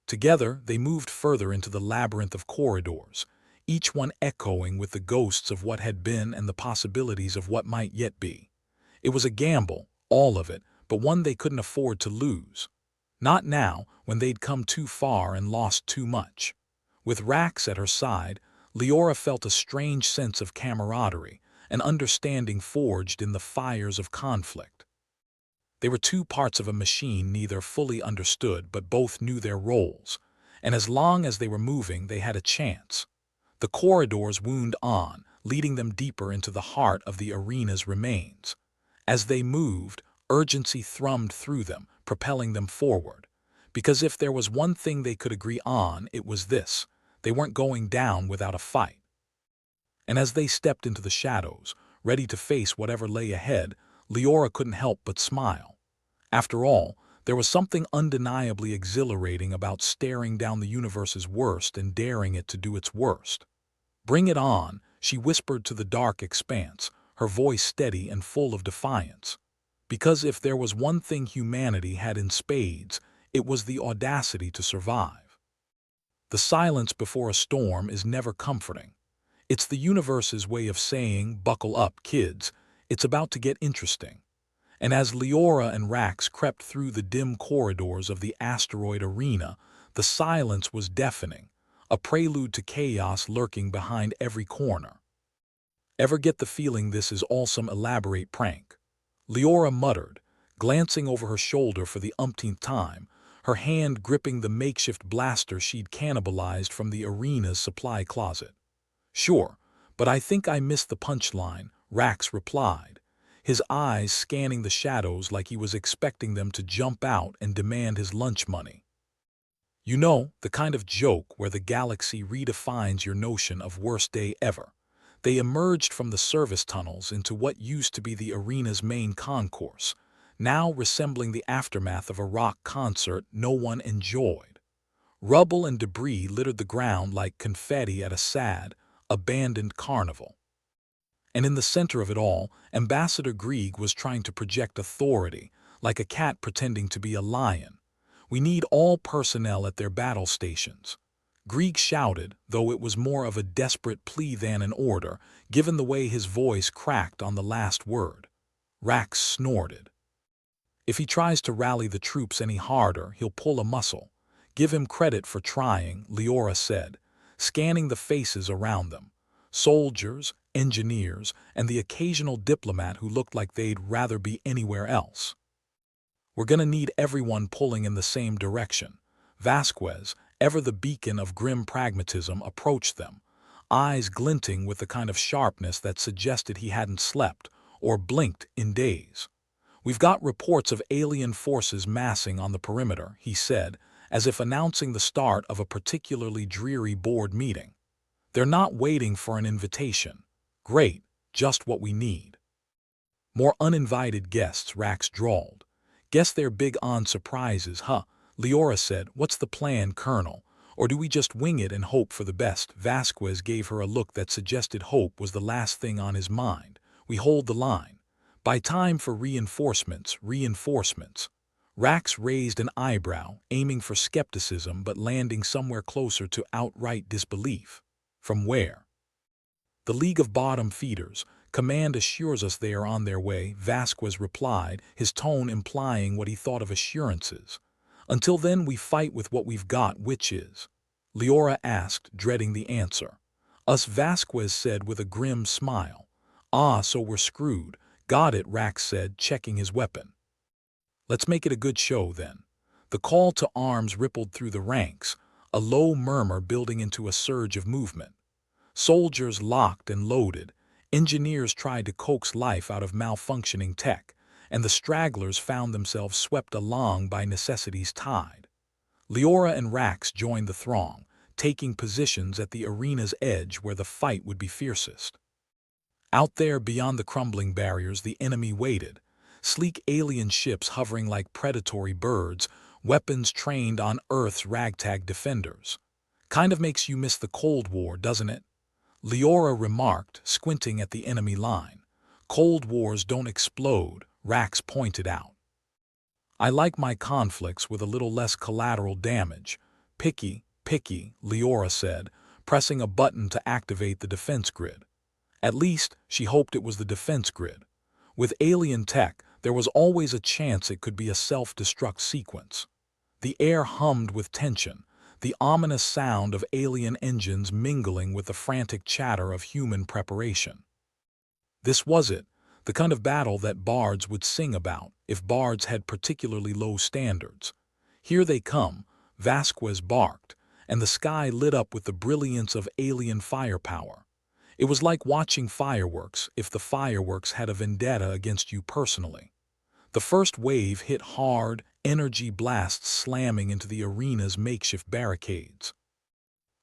Together, they moved further into the labyrinth of corridors, each one echoing with the ghosts of what had been and the possibilities of what might yet be. It was a gamble, all of it, but one they couldn't afford to lose. Not now, when they'd come too far and lost too much. With Rax at her side, Leora felt a strange sense of camaraderie, an understanding forged in the fires of conflict. They were two parts of a machine neither fully understood but both knew their roles, and as long as they were moving they had a chance. The corridors wound on, leading them deeper into the heart of the arena's remains. As they moved, urgency thrummed through them, propelling them forward. Because if there was one thing they could agree on, it was this: they weren't going down without a fight. And as they stepped into the shadows, ready to face whatever lay ahead, Leora couldn't help but smile. After all, there was something undeniably exhilarating about staring down the universe's worst and daring it to do its worst. "Bring it on," she whispered to the dark expanse, her voice steady and full of defiance. Because if there was one thing humanity had in spades, it was the audacity to survive. The silence before a storm is never comforting. It's the universe's way of saying, "Buckle up, kids, it's about to get interesting." And as Leora and Rax crept through the dim corridors of the asteroid arena, the silence was deafening, a prelude to chaos lurking behind every corner. "Ever get the feeling this is all some elaborate prank?" Leora muttered, glancing over her shoulder for the umpteenth time, her hand gripping the makeshift blaster she'd cannibalized from the arena's supply closet. "Sure, but I think I missed the punchline," Rax replied, his eyes scanning the shadows like he was expecting them to jump out and demand his lunch money. "You know, the kind of joke where the galaxy redefines your notion of worst day ever." They emerged from the service tunnels into what used to be the arena's main concourse, now resembling the aftermath of a rock concert no one enjoyed. Rubble and debris littered the ground like confetti at a sad, abandoned carnival. And in the center of it all, Ambassador Grieg was trying to project authority, like a cat pretending to be a lion. "We need all personnel at their battle stations." Grieg shouted, though it was more of a desperate plea than an order, given the way his voice cracked on the last word. Rax snorted. "If he tries to rally the troops any harder, he'll pull a muscle." "Give him credit for trying," Leora said, scanning the faces around them. Soldiers, engineers, and the occasional diplomat who looked like they'd rather be anywhere else. "We're gonna need everyone pulling in the same direction." Vasquez, ever the beacon of grim pragmatism, approached them, eyes glinting with the kind of sharpness that suggested he hadn't slept or blinked in days. "We've got reports of alien forces massing on the perimeter," he said, as if announcing the start of a particularly dreary board meeting. "They're not waiting for an invitation." "Great, just what we need." "More uninvited guests," Rax drawled. "Guess they're big on surprises, huh?" Leora said. "What's the plan, Colonel? Or do we just wing it and hope for the best?" Vasquez gave her a look that suggested hope was the last thing on his mind. "We hold the line. By time for reinforcements, reinforcements." Rax raised an eyebrow, aiming for skepticism but landing somewhere closer to outright disbelief. "From where?" "The League of Bottom Feeders. Command assures us they are on their way," Vasquez replied, his tone implying what he thought of assurances. "Until then we fight with what we've got, which is?" Leora asked, dreading the answer. "Us," Vasquez said with a grim smile. "Ah, so we're screwed." "Got it," Rax said, checking his weapon. "Let's make it a good show, then." The call to arms rippled through the ranks, a low murmur building into a surge of movement. Soldiers locked and loaded, engineers tried to coax life out of malfunctioning tech, and the stragglers found themselves swept along by necessity's tide. Leora and Rax joined the throng, taking positions at the arena's edge where the fight would be fiercest. Out there beyond the crumbling barriers the enemy waited, sleek alien ships hovering like predatory birds, weapons trained on Earth's ragtag defenders. "Kind of makes you miss the Cold War, doesn't it?" Leora remarked, squinting at the enemy line. "Cold Wars don't explode," Rax pointed out. "I like my conflicts with a little less collateral damage." "Picky, picky," Leora said, pressing a button to activate the defense grid. At least, she hoped it was the defense grid. With alien tech, there was always a chance it could be a self-destruct sequence. The air hummed with tension, the ominous sound of alien engines mingling with the frantic chatter of human preparation. This was it, The kind of battle that bards would sing about if bards had particularly low standards. "Here they come," Vasquez barked, and the sky lit up with the brilliance of alien firepower. It was like watching fireworks if the fireworks had a vendetta against you personally. The first wave hit hard, energy blasts slamming into the arena's makeshift barricades.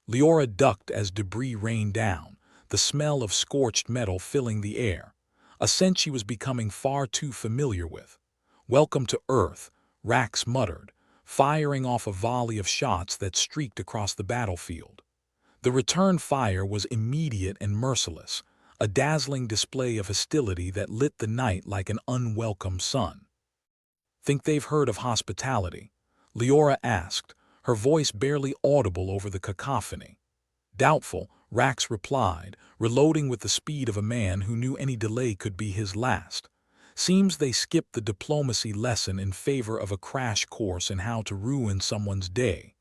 Leora ducked as debris rained down, the smell of scorched metal filling the air, a scent she was becoming far too familiar with. "Welcome to Earth," Rax muttered, firing off a volley of shots that streaked across the battlefield. The return fire was immediate and merciless, a dazzling display of hostility that lit the night like an unwelcome sun. "Think they've heard of hospitality?" Leora asked, her voice barely audible over the cacophony. "Doubtful," Rax replied, reloading with the speed of a man who knew any delay could be his last. "Seems they skipped the diplomacy lesson in favor of a crash course in how to ruin someone's day."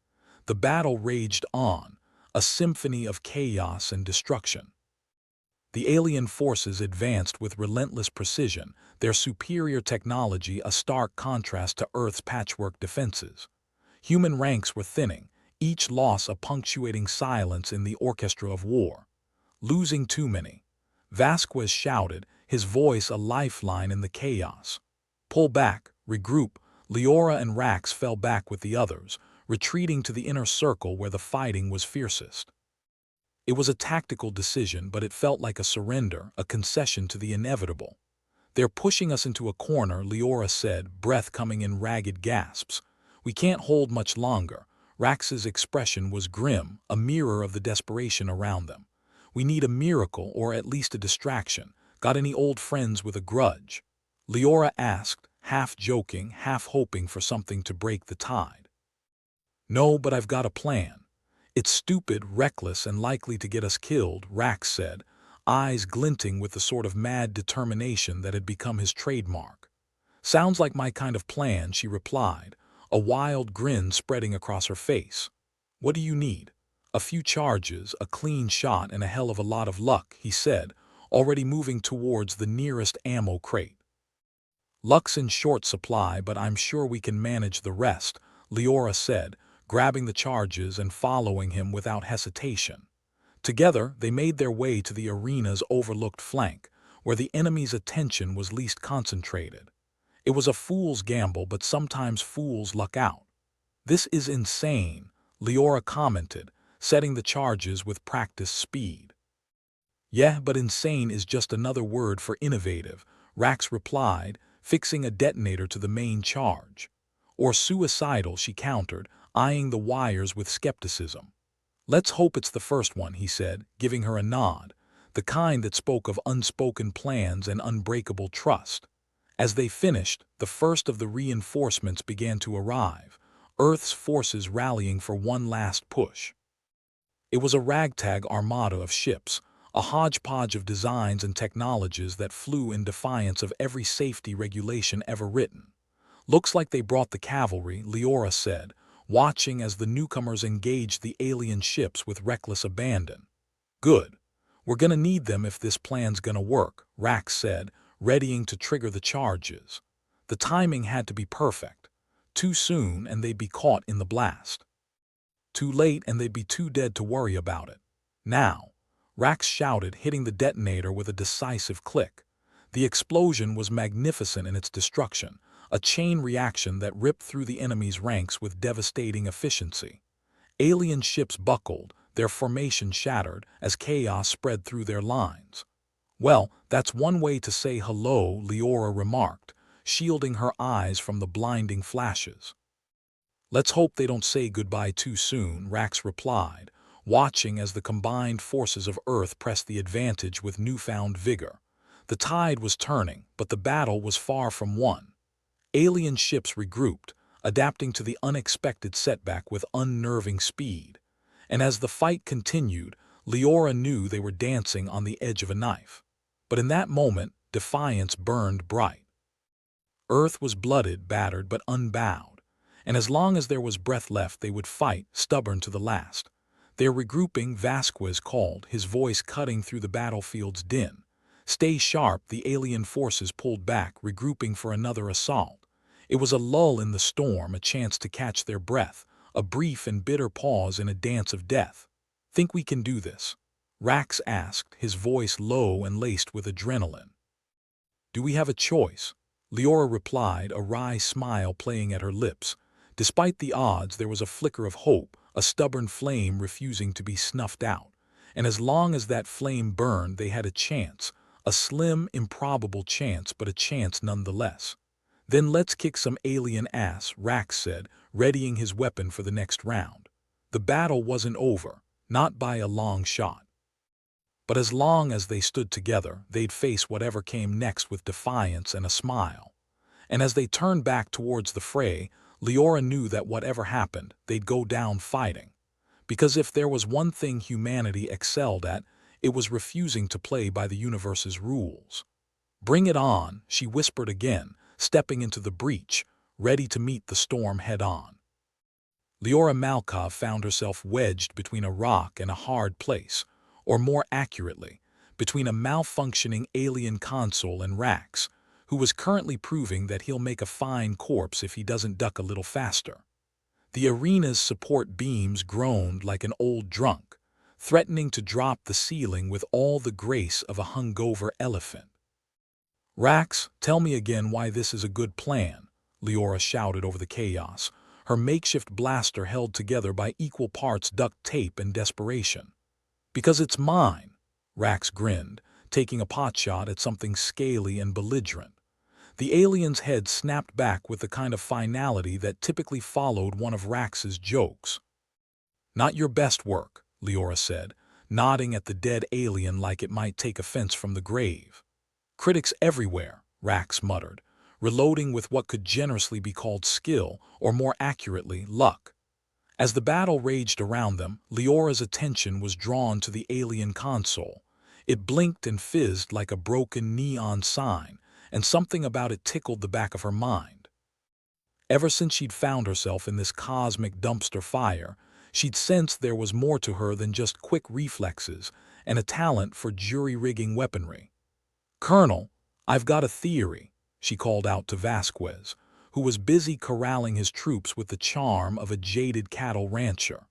The battle raged on, a symphony of chaos and destruction. The alien forces advanced with relentless precision, their superior technology a stark contrast to Earth's patchwork defenses. Human ranks were thinning, each loss a punctuating silence in the orchestra of war. "Losing too many," Vasquez shouted, his voice a lifeline in the chaos. "Pull back, regroup." Leora and Rax fell back with the others, retreating to the inner circle where the fighting was fiercest. It was a tactical decision, but it felt like a surrender, a concession to the inevitable. "They're pushing us into a corner," Leora said, breath coming in ragged gasps. "We can't hold much longer." Rax's expression was grim, a mirror of the desperation around them. "We need a miracle or at least a distraction. Got any old friends with a grudge?" Leora asked, half joking, half hoping for something to break the tide. "No, but I've got a plan." "It's stupid, reckless, and likely to get us killed," Rax said, eyes glinting with the sort of mad determination that had become his trademark. "Sounds like my kind of plan," she replied, a wild grin spreading across her face. "What do you need?" "A few charges, a clean shot, and a hell of a lot of luck," he said, already moving towards the nearest ammo crate. "Luck's in short supply, but I'm sure we can manage the rest," Leora said, grabbing the charges and following him without hesitation. Together, they made their way to the arena's overlooked flank, where the enemy's attention was least concentrated. It was a fool's gamble, but sometimes fools luck out. "This is insane," Leora commented, setting the charges with practiced speed. "Yeah, but insane is just another word for innovative," Rax replied, fixing a detonator to the main charge. "Or suicidal," she countered, eyeing the wires with skepticism. "Let's hope it's the first one," he said, giving her a nod, the kind that spoke of unspoken plans and unbreakable trust. As they finished, the first of the reinforcements began to arrive, Earth's forces rallying for one last push. It was a ragtag armada of ships, a hodgepodge of designs and technologies that flew in defiance of every safety regulation ever written. "Looks like they brought the cavalry," Leora said, watching as the newcomers engaged the alien ships with reckless abandon. "Good. We're gonna need them if this plan's gonna work," Rax said, readying to trigger the charges. The timing had to be perfect. Too soon and they'd be caught in the blast. Too late and they'd be too dead to worry about it. "Now," Rax shouted, hitting the detonator with a decisive click. The explosion was magnificent in its destruction, a chain reaction that ripped through the enemy's ranks with devastating efficiency. Alien ships buckled, their formation shattered as chaos spread through their lines. "Well, that's one way to say hello," Leora remarked, shielding her eyes from the blinding flashes. "Let's hope they don't say goodbye too soon," Rax replied, watching as the combined forces of Earth pressed the advantage with newfound vigor. The tide was turning, but the battle was far from won. Alien ships regrouped, adapting to the unexpected setback with unnerving speed. And as the fight continued, Leora knew they were dancing on the edge of a knife. But in that moment, defiance burned bright. Earth was blooded, battered, but unbowed. And as long as there was breath left, they would fight, stubborn to the last. "They're regrouping," Vasquez called, his voice cutting through the battlefield's din. Stay sharp, the alien forces pulled back, regrouping for another assault. It was a lull in the storm, a chance to catch their breath, a brief and bitter pause in a dance of death. Think we can do this? Rax asked, his voice low and laced with adrenaline. Do we have a choice? Leora replied, a wry smile playing at her lips. Despite the odds, there was a flicker of hope, a stubborn flame refusing to be snuffed out. And as long as that flame burned, they had a chance, a slim, improbable chance, but a chance nonetheless. Then let's kick some alien ass, Rax said, readying his weapon for the next round. The battle wasn't over, not by a long shot. But as long as they stood together, they'd face whatever came next with defiance and a smile. And as they turned back towards the fray, Leora knew that whatever happened, they'd go down fighting. Because if there was one thing humanity excelled at, it was refusing to play by the universe's rules. Bring it on, she whispered again, stepping into the breach, ready to meet the storm head-on. Leora Malkov found herself wedged between a rock and a hard place, or more accurately, between a malfunctioning alien console and Rax, who was currently proving that he'll make a fine corpse if he doesn't duck a little faster. The arena's support beams groaned like an old drunk, threatening to drop the ceiling with all the grace of a hungover elephant. Rax, tell me again why this is a good plan, Leora shouted over the chaos, her makeshift blaster held together by equal parts duct tape and desperation. Because it's mine, Rax grinned, taking a potshot at something scaly and belligerent. The alien's head snapped back with the kind of finality that typically followed one of Rax's jokes. Not your best work, Leora said, nodding at the dead alien like it might take offense from the grave. Critics everywhere, Rax muttered, reloading with what could generously be called skill, or more accurately, luck. As the battle raged around them, Leora's attention was drawn to the alien console. It blinked and fizzed like a broken neon sign, and something about it tickled the back of her mind. Ever since she'd found herself in this cosmic dumpster fire, she'd sensed there was more to her than just quick reflexes and a talent for jury-rigging weaponry. Colonel, I've got a theory, she called out to Vasquez, who was busy corralling his troops with the charm of a jaded cattle rancher.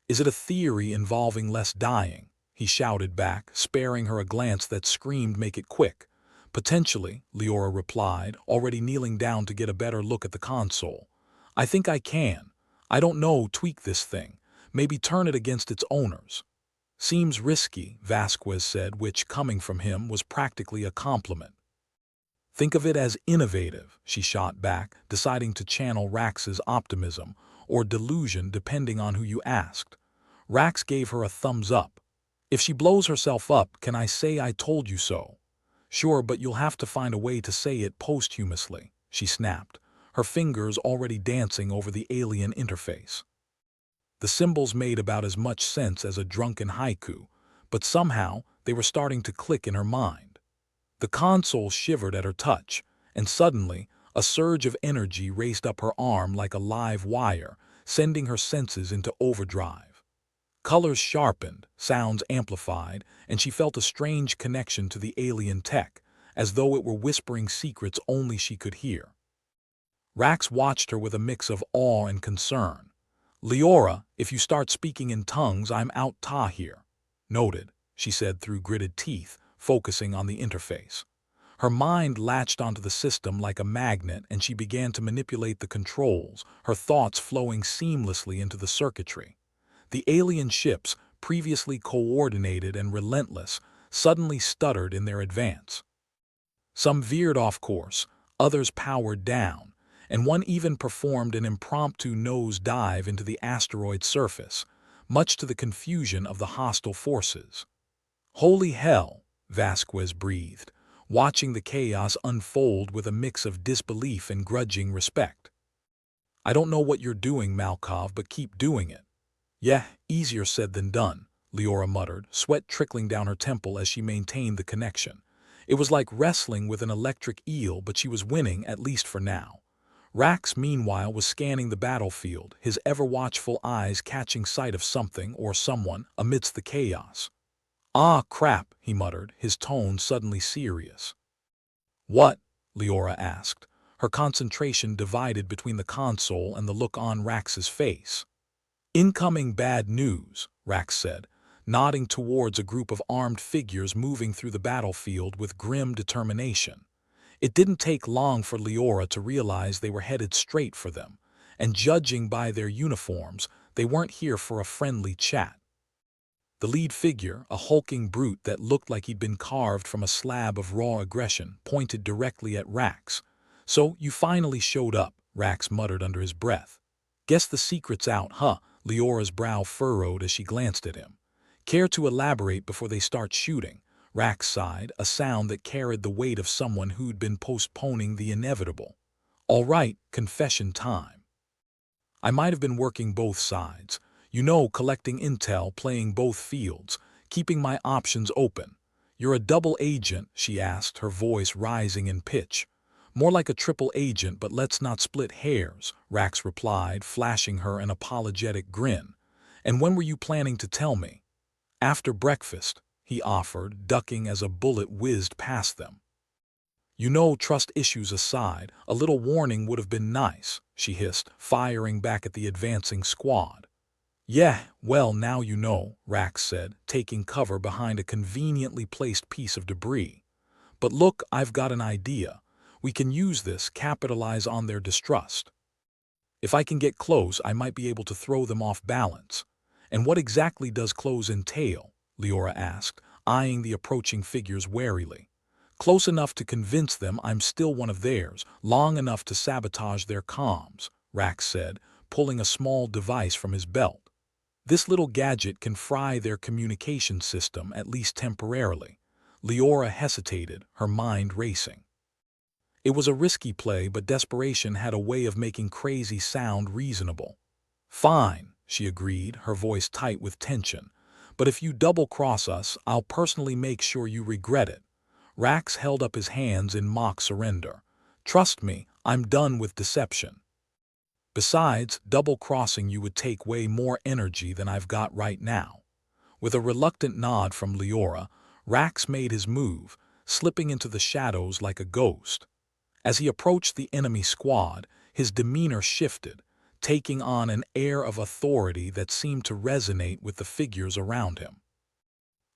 Is it a theory involving less dying? He shouted back, sparing her a glance that screamed, make it quick. Potentially, Leora replied, already kneeling down to get a better look at the console. I think I can. I don't know, tweak this thing. Maybe turn it against its owners. Seems risky, Vasquez said, which, coming from him, was practically a compliment. Think of it as innovative, she shot back, deciding to channel Rax's optimism, or delusion depending on who you asked. Rax gave her a thumbs up. If she blows herself up, can I say I told you so? Sure, but you'll have to find a way to say it posthumously, she snapped, her fingers already dancing over the alien interface. The symbols made about as much sense as a drunken haiku, but somehow they were starting to click in her mind. The console shivered at her touch, and suddenly a surge of energy raced up her arm like a live wire, sending her senses into overdrive. Colors sharpened, sounds amplified, and she felt a strange connection to the alien tech, as though it were whispering secrets only she could hear. Rax watched her with a mix of awe and concern. Leora, if you start speaking in tongues, I'm out ta here. Noted, she said through gritted teeth, focusing on the interface. Her mind latched onto the system like a magnet, and she began to manipulate the controls, her thoughts flowing seamlessly into the circuitry. The alien ships, previously coordinated and relentless, suddenly stuttered in their advance. Some veered off course, others powered down, and one even performed an impromptu nose dive into the asteroid's surface, much to the confusion of the hostile forces. Holy hell, Vasquez breathed, watching the chaos unfold with a mix of disbelief and grudging respect. I don't know what you're doing, Malkov, but keep doing it. Yeah, easier said than done, Leora muttered, sweat trickling down her temple as she maintained the connection. It was like wrestling with an electric eel, but she was winning, at least for now. Rax, meanwhile, was scanning the battlefield, his ever-watchful eyes catching sight of something or someone amidst the chaos. Ah, crap, he muttered, his tone suddenly serious. What? Leora asked, her concentration divided between the console and the look on Rax's face. Incoming bad news, Rax said, nodding towards a group of armed figures moving through the battlefield with grim determination. It didn't take long for Leora to realize they were headed straight for them, and judging by their uniforms, they weren't here for a friendly chat. The lead figure, a hulking brute that looked like he'd been carved from a slab of raw aggression, pointed directly at Rax. "So, you finally showed up," Rax muttered under his breath. "Guess the secret's out, huh?" Leora's brow furrowed as she glanced at him. "Care to elaborate before they start shooting?" Rax sighed, a sound that carried the weight of someone who'd been postponing the inevitable. "All right, confession time. I might have been working both sides. You know, collecting intel, playing both fields, keeping my options open. You're a double agent," she asked, her voice rising in pitch. "More like a triple agent, but let's not split hairs," Rax replied, flashing her an apologetic grin. "And when were you planning to tell me?" "After breakfast," he offered, ducking as a bullet whizzed past them. "You know, trust issues aside, a little warning would have been nice," she hissed, firing back at the advancing squad. "Yeah, well, now you know," Rax said, taking cover behind a conveniently placed piece of debris. "But look, I've got an idea. We can use this, capitalize on their distrust. If I can get close, I might be able to throw them off balance." "And what exactly does close entail?" Leora asked, eyeing the approaching figures warily. "Close enough to convince them I'm still one of theirs, long enough to sabotage their comms," Rax said, pulling a small device from his belt. "This little gadget can fry their communication system, at least temporarily." Leora hesitated, her mind racing. It was a risky play, but desperation had a way of making crazy sound reasonable. "Fine," she agreed, her voice tight with tension. "But if you double-cross us, I'll personally make sure you regret it." Rax held up his hands in mock surrender. "Trust me, I'm done with deception. Besides, double-crossing you would take way more energy than I've got right now." With a reluctant nod from Leora, Rax made his move, slipping into the shadows like a ghost. As he approached the enemy squad, his demeanor shifted, taking on an air of authority that seemed to resonate with the figures around him.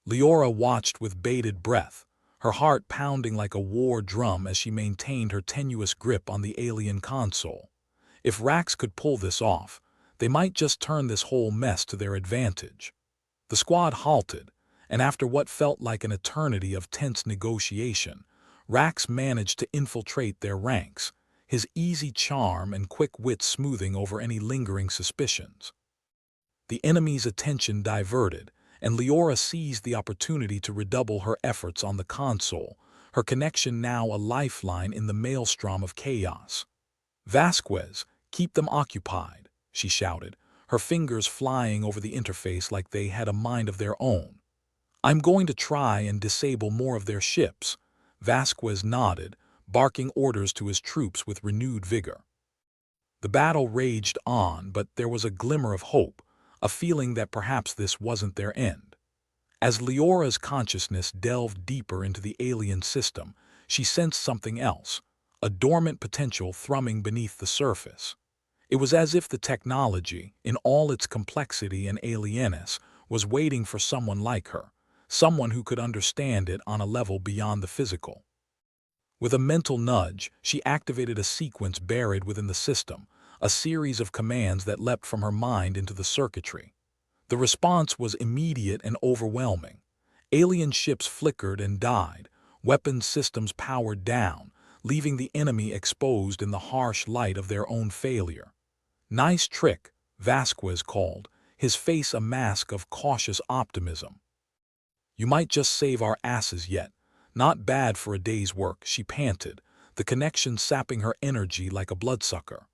Leora watched with bated breath, her heart pounding like a war drum as she maintained her tenuous grip on the alien console. If Rax could pull this off, they might just turn this whole mess to their advantage. The squad halted, and after what felt like an eternity of tense negotiation, Rax managed to infiltrate their ranks, his easy charm and quick wit smoothing over any lingering suspicions. The enemy's attention diverted, and Leora seized the opportunity to redouble her efforts on the console, her connection now a lifeline in the maelstrom of chaos. "Vasquez, keep them occupied," she shouted, her fingers flying over the interface like they had a mind of their own. "I'm going to try and disable more of their ships." Vasquez nodded, barking orders to his troops with renewed vigor. The battle raged on, but there was a glimmer of hope, a feeling that perhaps this wasn't their end. As Leora's consciousness delved deeper into the alien system, she sensed something else, a dormant potential thrumming beneath the surface. It was as if the technology, in all its complexity and alienness, was waiting for someone like her, someone who could understand it on a level beyond the physical. With a mental nudge, she activated a sequence buried within the system, a series of commands that leapt from her mind into the circuitry. The response was immediate and overwhelming. Alien ships flickered and died, weapons systems powered down, leaving the enemy exposed in the harsh light of their own failure. "Nice trick," Vasquez called, his face a mask of cautious optimism. "You might just save our asses yet. Not bad for a day's work," she panted, the connection sapping her energy like a bloodsucker.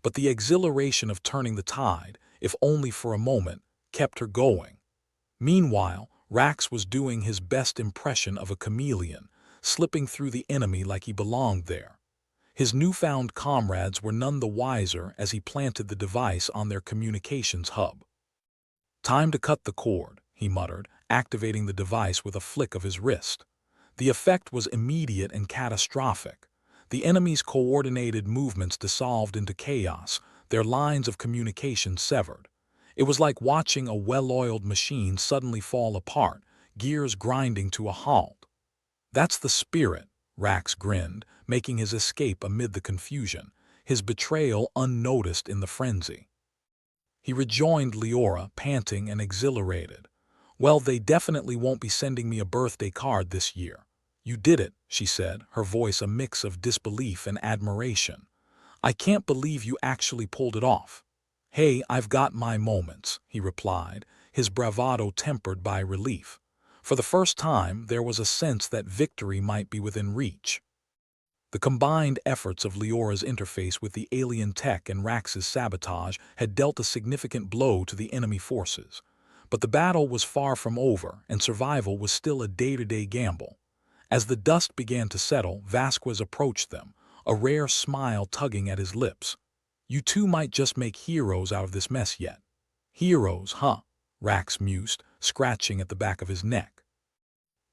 But the exhilaration of turning the tide, if only for a moment, kept her going. Meanwhile, Rax was doing his best impression of a chameleon, slipping through the enemy like he belonged there. His newfound comrades were none the wiser as he planted the device on their communications hub. "Time to cut the cord," he muttered, activating the device with a flick of his wrist. The effect was immediate and catastrophic. The enemy's coordinated movements dissolved into chaos, their lines of communication severed. It was like watching a well-oiled machine suddenly fall apart, gears grinding to a halt. "That's the spirit," Rax grinned, making his escape amid the confusion, his betrayal unnoticed in the frenzy. He rejoined Leora, panting and exhilarated. "Well, they definitely won't be sending me a birthday card this year." "You did it," she said, her voice a mix of disbelief and admiration. "I can't believe you actually pulled it off." "Hey, I've got my moments," he replied, his bravado tempered by relief. For the first time, there was a sense that victory might be within reach. The combined efforts of Leora's interface with the alien tech and Rax's sabotage had dealt a significant blow to the enemy forces. But the battle was far from over, and survival was still a day-to-day gamble. As the dust began to settle, Vasquez approached them, a rare smile tugging at his lips. "You two might just make heroes out of this mess yet." "Heroes, huh?" Rax mused, scratching at the back of his neck.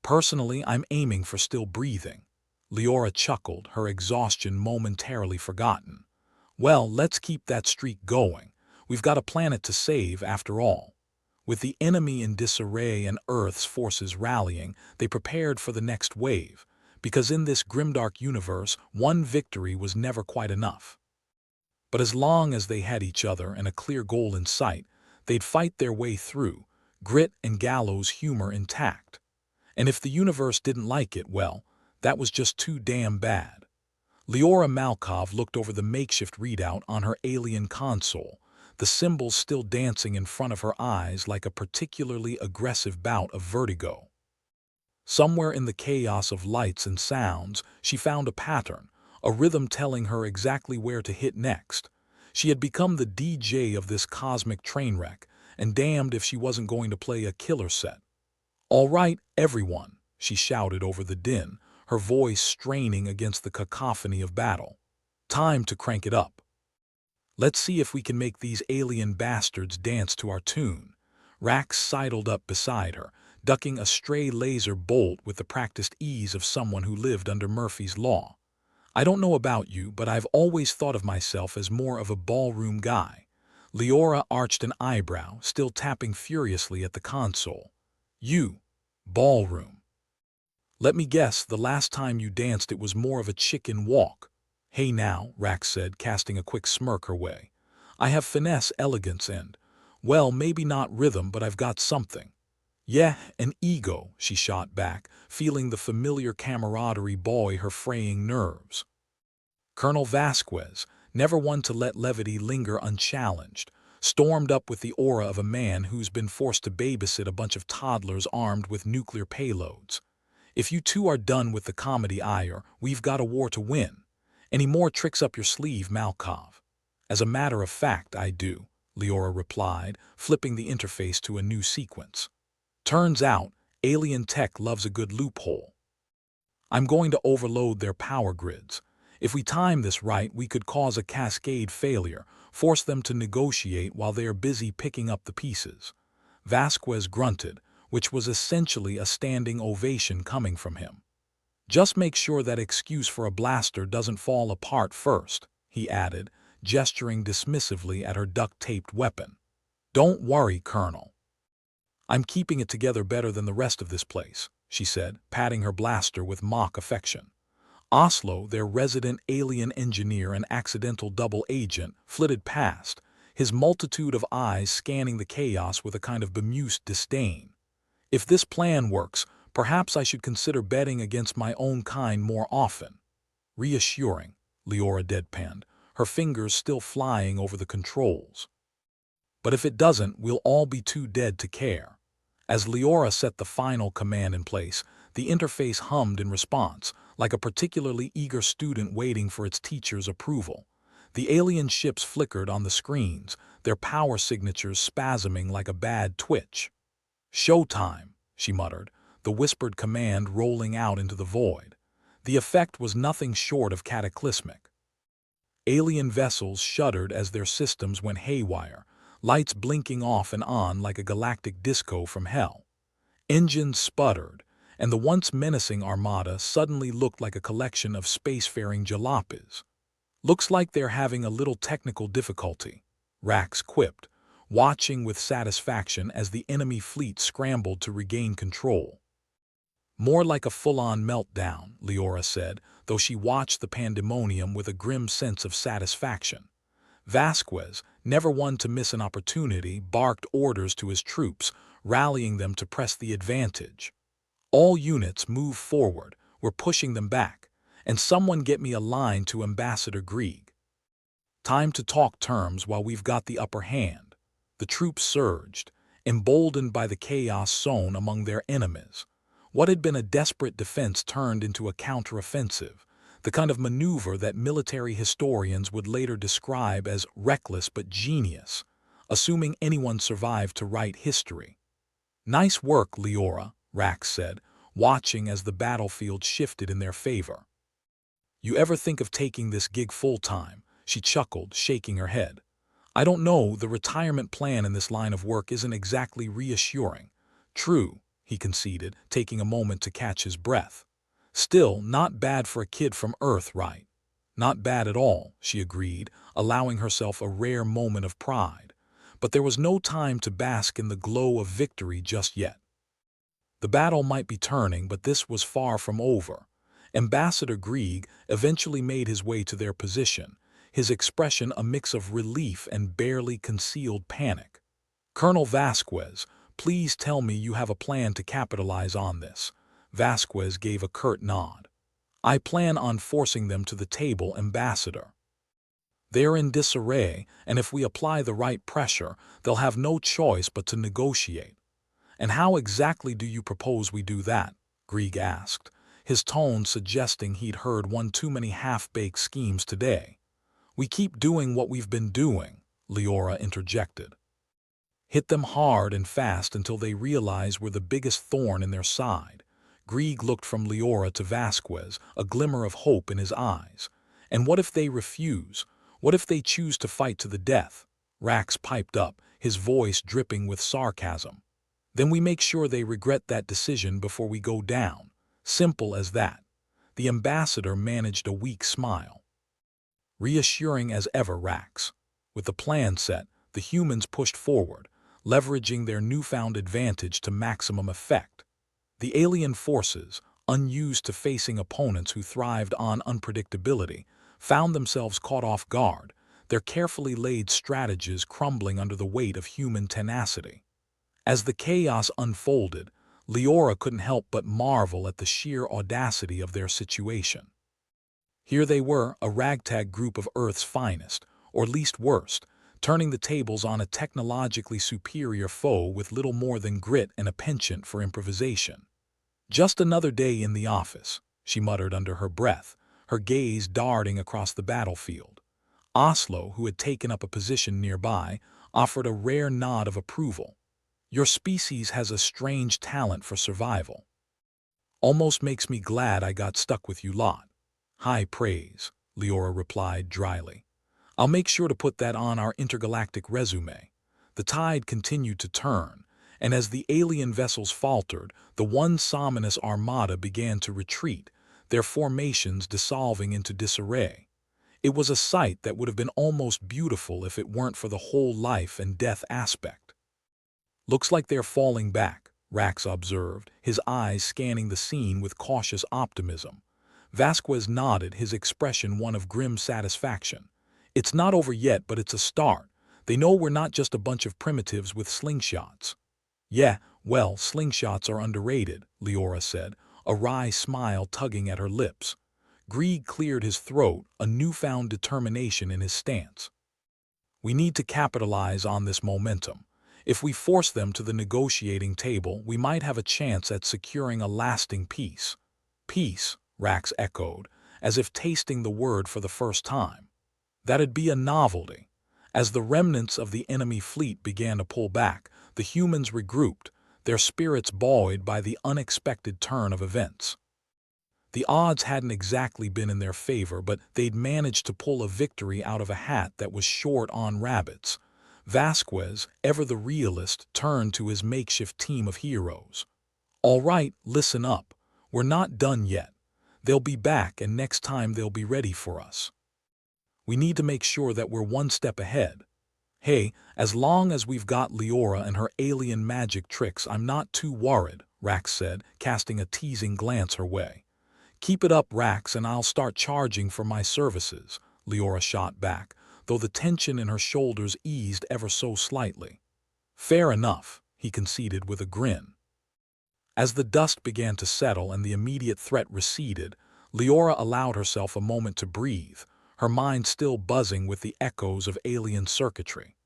"Personally, I'm aiming for still breathing." Leora chuckled, her exhaustion momentarily forgotten. "Well, let's keep that streak going. We've got a planet to save, after all." With the enemy in disarray and Earth's forces rallying, they prepared for the next wave, because in this grimdark universe, one victory was never quite enough. But as long as they had each other and a clear goal in sight, they'd fight their way through, grit and gallows humor intact. And if the universe didn't like it, well, that was just too damn bad. Leora Malkov looked over the makeshift readout on her alien console, the symbols still dancing in front of her eyes like a particularly aggressive bout of vertigo. Somewhere in the chaos of lights and sounds, she found a pattern, a rhythm telling her exactly where to hit next. She had become the DJ of this cosmic train wreck, and damned if she wasn't going to play a killer set. "All right, everyone," she shouted over the din, her voice straining against the cacophony of battle. "Time to crank it up. Let's see if we can make these alien bastards dance to our tune." Rax sidled up beside her, ducking a stray laser bolt with the practiced ease of someone who lived under Murphy's Law. "I don't know about you, but I've always thought of myself as more of a ballroom guy." Leora arched an eyebrow, still tapping furiously at the console. "You, ballroom. Let me guess, the last time you danced it was more of a chicken walk." "Hey now," Rax said, casting a quick smirk her way. "I have finesse, elegance, and, well, maybe not rhythm, but I've got something." "Yeah, an ego," she shot back, feeling the familiar camaraderie buoy her fraying nerves. Colonel Vasquez, never one to let levity linger unchallenged, stormed up with the aura of a man who's been forced to babysit a bunch of toddlers armed with nuclear payloads. "If you two are done with the comedy ire, we've got a war to win. Any more tricks up your sleeve, Malkov?" "As a matter of fact, I do," Leora replied, flipping the interface to a new sequence. "Turns out, alien tech loves a good loophole. I'm going to overload their power grids. If we time this right, we could cause a cascade failure, force them to negotiate while they are busy picking up the pieces." Vasquez grunted, which was essentially a standing ovation coming from him. "Just make sure that excuse for a blaster doesn't fall apart first," he added, gesturing dismissively at her duct-taped weapon. "Don't worry, Colonel. I'm keeping it together better than the rest of this place," she said, patting her blaster with mock affection. Oslo, their resident alien engineer and accidental double agent, flitted past, his multitude of eyes scanning the chaos with a kind of bemused disdain. "If this plan works, perhaps I should consider betting against my own kind more often." "Reassuring," Leora deadpanned, her fingers still flying over the controls. "But if it doesn't, we'll all be too dead to care." As Leora set the final command in place, the interface hummed in response, like a particularly eager student waiting for its teacher's approval. The alien ships flickered on the screens, their power signatures spasming like a bad twitch. "Showtime," she muttered, the whispered command rolling out into the void. The effect was nothing short of cataclysmic. Alien vessels shuddered as their systems went haywire, lights blinking off and on like a galactic disco from hell. Engines sputtered, and the once menacing armada suddenly looked like a collection of spacefaring jalopies. "Looks like they're having a little technical difficulty," Rax quipped, watching with satisfaction as the enemy fleet scrambled to regain control. "More like a full-on meltdown," Leora said, though she watched the pandemonium with a grim sense of satisfaction. Vasquez, never one to miss an opportunity, barked orders to his troops, rallying them to press the advantage. "All units move forward, we're pushing them back, and someone get me a line to Ambassador Grieg. Time to talk terms while we've got the upper hand." The troops surged, emboldened by the chaos sown among their enemies. What had been a desperate defense turned into a counteroffensive, the kind of maneuver that military historians would later describe as reckless but genius, assuming anyone survived to write history. "Nice work, Leora," Rax said, watching as the battlefield shifted in their favor. "You ever think of taking this gig full-time?" She chuckled, shaking her head. "I don't know, the retirement plan in this line of work isn't exactly reassuring." "True," he conceded, taking a moment to catch his breath. "Still, not bad for a kid from Earth, right?" "Not bad at all," she agreed, allowing herself a rare moment of pride. But there was no time to bask in the glow of victory just yet. The battle might be turning, but this was far from over. Ambassador Grieg eventually made his way to their position, his expression a mix of relief and barely concealed panic. "Colonel Vasquez, please tell me you have a plan to capitalize on this." Vasquez gave a curt nod. "I plan on forcing them to the table, Ambassador. They're in disarray, and if we apply the right pressure, they'll have no choice but to negotiate." "And how exactly do you propose we do that?" Grieg asked, his tone suggesting he'd heard one too many half-baked schemes today. "We keep doing what we've been doing," Leora interjected. "Hit them hard and fast until they realize we're the biggest thorn in their side." Grieg looked from Leora to Vasquez, a glimmer of hope in his eyes. "And what if they refuse? What if they choose to fight to the death?" Rax piped up, his voice dripping with sarcasm. "Then we make sure they regret that decision before we go down. Simple as that." The ambassador managed a weak smile. "Reassuring as ever, Rax." With the plan set, the humans pushed forward, leveraging their newfound advantage to maximum effect. The alien forces, unused to facing opponents who thrived on unpredictability, found themselves caught off guard, their carefully laid strategies crumbling under the weight of human tenacity. As the chaos unfolded, Leora couldn't help but marvel at the sheer audacity of their situation. Here they were, a ragtag group of Earth's finest, or least worst, turning the tables on a technologically superior foe with little more than grit and a penchant for improvisation. "Just another day in the office," she muttered under her breath, her gaze darting across the battlefield. Oslo, who had taken up a position nearby, offered a rare nod of approval. "Your species has a strange talent for survival. Almost makes me glad I got stuck with you lot." "High praise," Leora replied dryly. "I'll make sure to put that on our intergalactic resume." The tide continued to turn, and as the alien vessels faltered, the once ominous armada began to retreat, their formations dissolving into disarray. It was a sight that would have been almost beautiful if it weren't for the whole life and death aspect. "Looks like they're falling back," Rax observed, his eyes scanning the scene with cautious optimism. Vasquez nodded, his expression one of grim satisfaction. "It's not over yet, but it's a start. They know we're not just a bunch of primitives with slingshots." "Yeah, well, slingshots are underrated," Leora said, a wry smile tugging at her lips. Grieg cleared his throat, a newfound determination in his stance. "We need to capitalize on this momentum. If we force them to the negotiating table, we might have a chance at securing a lasting peace." "Peace," Rax echoed, as if tasting the word for the first time. "That'd be a novelty." As the remnants of the enemy fleet began to pull back, the humans regrouped, their spirits buoyed by the unexpected turn of events. The odds hadn't exactly been in their favor, but they'd managed to pull a victory out of a hat that was short on rabbits. Vasquez, ever the realist, turned to his makeshift team of heroes. All right, listen up. We're not done yet. They'll be back, and next time they'll be ready for us. We need to make sure that we're one step ahead. Hey, as long as we've got Leora and her alien magic tricks, I'm not too worried, Rax said, casting a teasing glance her way. Keep it up, Rax, and I'll start charging for my services, Leora shot back, though the tension in her shoulders eased ever so slightly. Fair enough, he conceded with a grin. As the dust began to settle and the immediate threat receded, Leora allowed herself a moment to breathe, her mind still buzzing with the echoes of alien circuitry.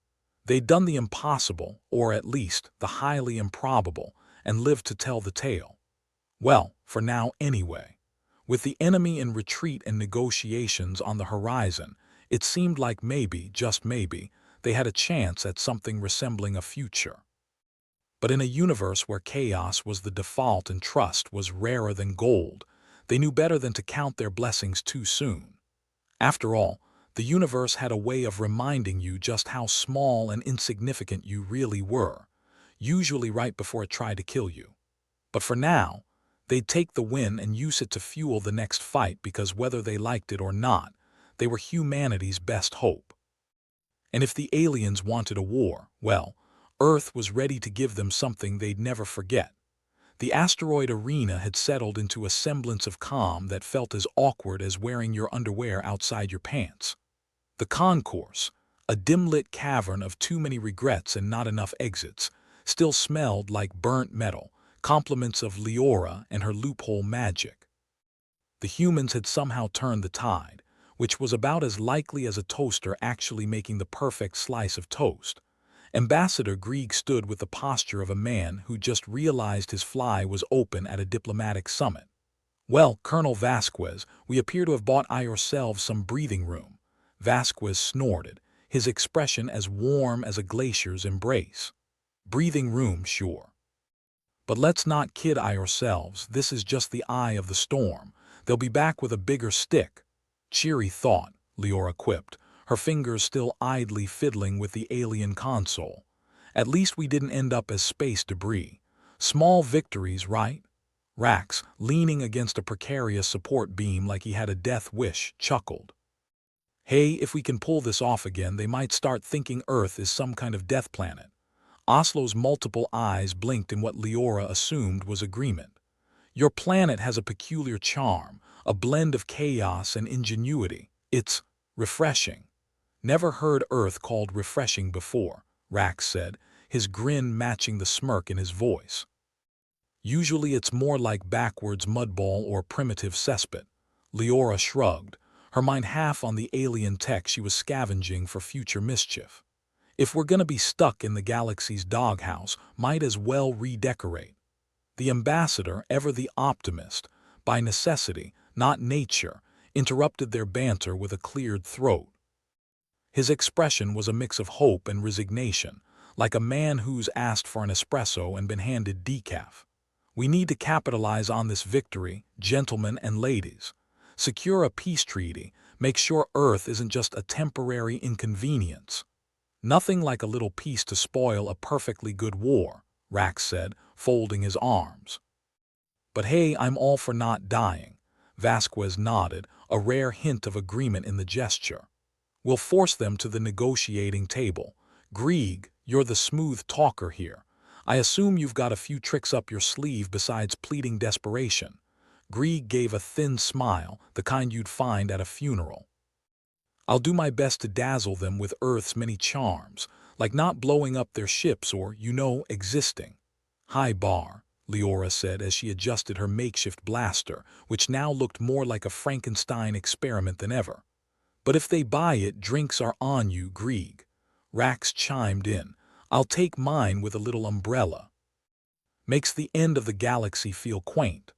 They'd done the impossible, or at least the highly improbable, and lived to tell the tale. Well, for now anyway. With the enemy in retreat and negotiations on the horizon, it seemed like maybe, just maybe, they had a chance at something resembling a future. But in a universe where chaos was the default and trust was rarer than gold, they knew better than to count their blessings too soon. After all, the universe had a way of reminding you just how small and insignificant you really were, usually right before it tried to kill you. But for now, they'd take the win and use it to fuel the next fight because whether they liked it or not, they were humanity's best hope. And if the aliens wanted a war, well, Earth was ready to give them something they'd never forget. The asteroid arena had settled into a semblance of calm that felt as awkward as wearing your underwear outside your pants. The concourse, a dim-lit cavern of too many regrets and not enough exits, still smelled like burnt metal, compliments of Leora and her loophole magic. The humans had somehow turned the tide, which was about as likely as a toaster actually making the perfect slice of toast. Ambassador Grieg stood with the posture of a man who just realized his fly was open at a diplomatic summit. Well, Colonel Vasquez, we appear to have bought ourselves some breathing room. Vasquez snorted, his expression as warm as a glacier's embrace. Breathing room, sure. But let's not kid ourselves, this is just the eye of the storm. They'll be back with a bigger stick. Cheery thought, Leora quipped, her fingers still idly fiddling with the alien console. At least we didn't end up as space debris. Small victories, right? Rax, leaning against a precarious support beam like he had a death wish, chuckled. Hey, if we can pull this off again, they might start thinking Earth is some kind of death planet. Oslo's multiple eyes blinked in what Leora assumed was agreement. Your planet has a peculiar charm, a blend of chaos and ingenuity. It's refreshing. Never heard Earth called refreshing before, Rax said, his grin matching the smirk in his voice. Usually it's more like backwards mudball or primitive cesspit. Leora shrugged, her mind half on the alien tech she was scavenging for future mischief. If we're gonna be stuck in the galaxy's doghouse, might as well redecorate. The ambassador, ever the optimist, by necessity, not nature, interrupted their banter with a cleared throat. His expression was a mix of hope and resignation, like a man who's asked for an espresso and been handed decaf. We need to capitalize on this victory, gentlemen and ladies. Secure a peace treaty, make sure Earth isn't just a temporary inconvenience. Nothing like a little peace to spoil a perfectly good war, Rax said, folding his arms. But hey, I'm all for not dying. Vasquez nodded, a rare hint of agreement in the gesture. We'll force them to the negotiating table. Grieg, you're the smooth talker here. I assume you've got a few tricks up your sleeve besides pleading desperation. Grieg gave a thin smile, the kind you'd find at a funeral. I'll do my best to dazzle them with Earth's many charms, like not blowing up their ships or, existing. High bar, Leora said as she adjusted her makeshift blaster, which now looked more like a Frankenstein experiment than ever. But if they buy it, drinks are on you, Grieg. Rax chimed in. I'll take mine with a little umbrella. Makes the end of the galaxy feel quaint.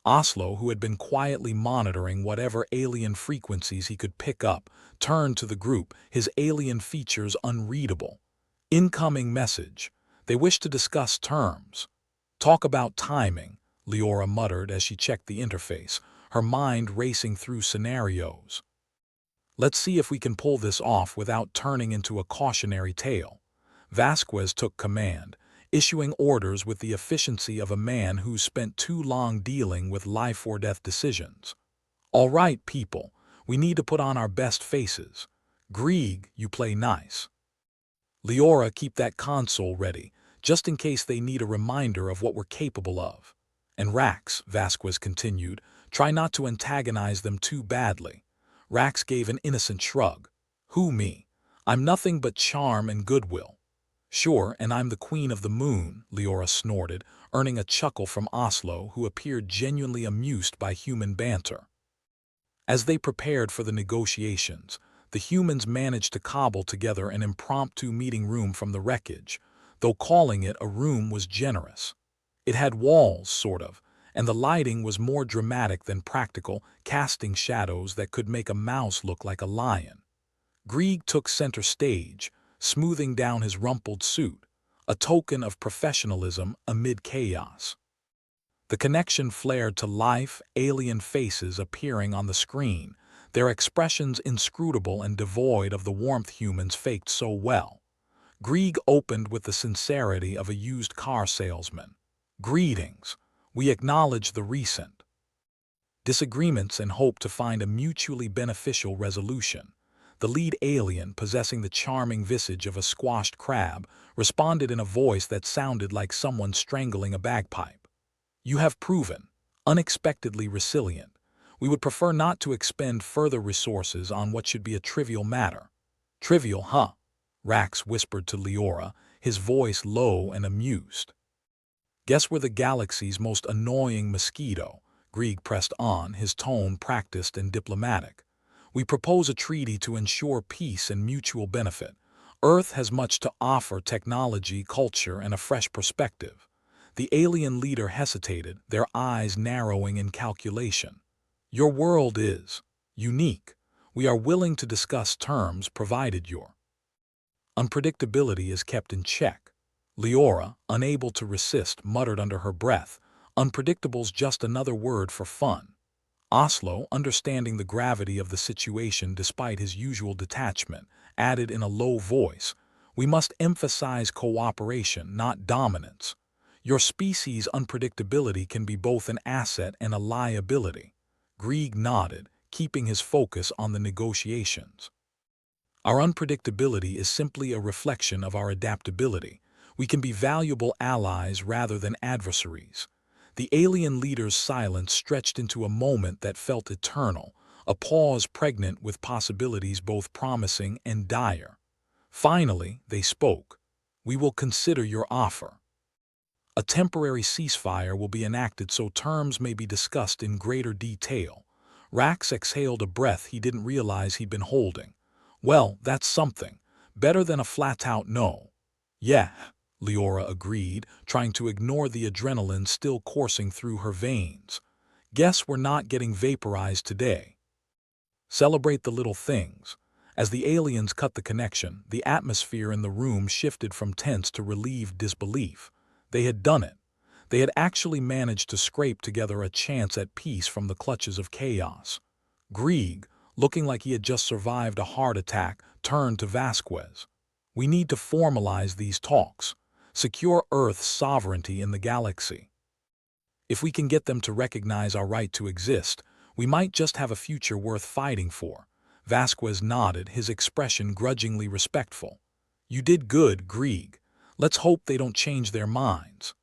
Oslo, who had been quietly monitoring whatever alien frequencies he could pick up, turned to the group, his alien features unreadable. Incoming message. They wish to discuss terms. Talk about timing, Leora muttered as she checked the interface, her mind racing through scenarios. Let's see if we can pull this off without turning into a cautionary tale. Vasquez took command, issuing orders with the efficiency of a man who's spent too long dealing with life-or-death decisions. "All right, people, we need to put on our best faces. Grieg, you play nice. Leora, keep that console ready, just in case they need a reminder of what we're capable of. And Rax," Vasquez continued, "try not to antagonize them too badly." Rax gave an innocent shrug. "Who, me? I'm nothing but charm and goodwill." "Sure, and I'm the Queen of the Moon," Leora snorted, earning a chuckle from Oslo, who appeared genuinely amused by human banter. As they prepared for the negotiations, the humans managed to cobble together an impromptu meeting room from the wreckage, though calling it a room was generous. It had walls, sort of, and the lighting was more dramatic than practical, casting shadows that could make a mouse look like a lion. Grieg took center stage, smoothing down his rumpled suit, a token of professionalism amid chaos. The connection flared to life, alien faces appearing on the screen, their expressions inscrutable and devoid of the warmth humans faked so well. Grieg opened with the sincerity of a used car salesman. "Greetings. We acknowledge the recent disagreements and hope to find a mutually beneficial resolution." The lead alien, possessing the charming visage of a squashed crab, responded in a voice that sounded like someone strangling a bagpipe. "You have proven unexpectedly resilient. We would prefer not to expend further resources on what should be a trivial matter." "Trivial, huh?" Rax whispered to Leora, his voice low and amused. "Guess we're the galaxy's most annoying mosquito," Grieg pressed on, his tone practiced and diplomatic. "We propose a treaty to ensure peace and mutual benefit. Earth has much to offer: technology, culture, and a fresh perspective." The alien leader hesitated, their eyes narrowing in calculation. "Your world is unique. We are willing to discuss terms provided your unpredictability is kept in check." Leora, unable to resist, muttered under her breath, "Unpredictable's just another word for fun." Oslo, understanding the gravity of the situation despite his usual detachment, added in a low voice, "We must emphasize cooperation, not dominance. Your species' unpredictability can be both an asset and a liability." Grieg nodded, keeping his focus on the negotiations. "Our unpredictability is simply a reflection of our adaptability. We can be valuable allies rather than adversaries." The alien leader's silence stretched into a moment that felt eternal, a pause pregnant with possibilities both promising and dire. Finally, they spoke. "We will consider your offer. A temporary ceasefire will be enacted so terms may be discussed in greater detail." Rax exhaled a breath he didn't realize he'd been holding. "Well, that's something. Better than a flat-out no." "Yeah," Leora agreed, trying to ignore the adrenaline still coursing through her veins. "Guess we're not getting vaporized today. Celebrate the little things." As the aliens cut the connection, the atmosphere in the room shifted from tense to relieved disbelief. They had done it. They had actually managed to scrape together a chance at peace from the clutches of chaos. Grieg, looking like he had just survived a heart attack, turned to Vasquez. "We need to formalize these talks. Secure Earth's sovereignty in the galaxy. If we can get them to recognize our right to exist, we might just have a future worth fighting for." Vasquez nodded, his expression grudgingly respectful. "You did good, Grieg. Let's hope they don't change their minds."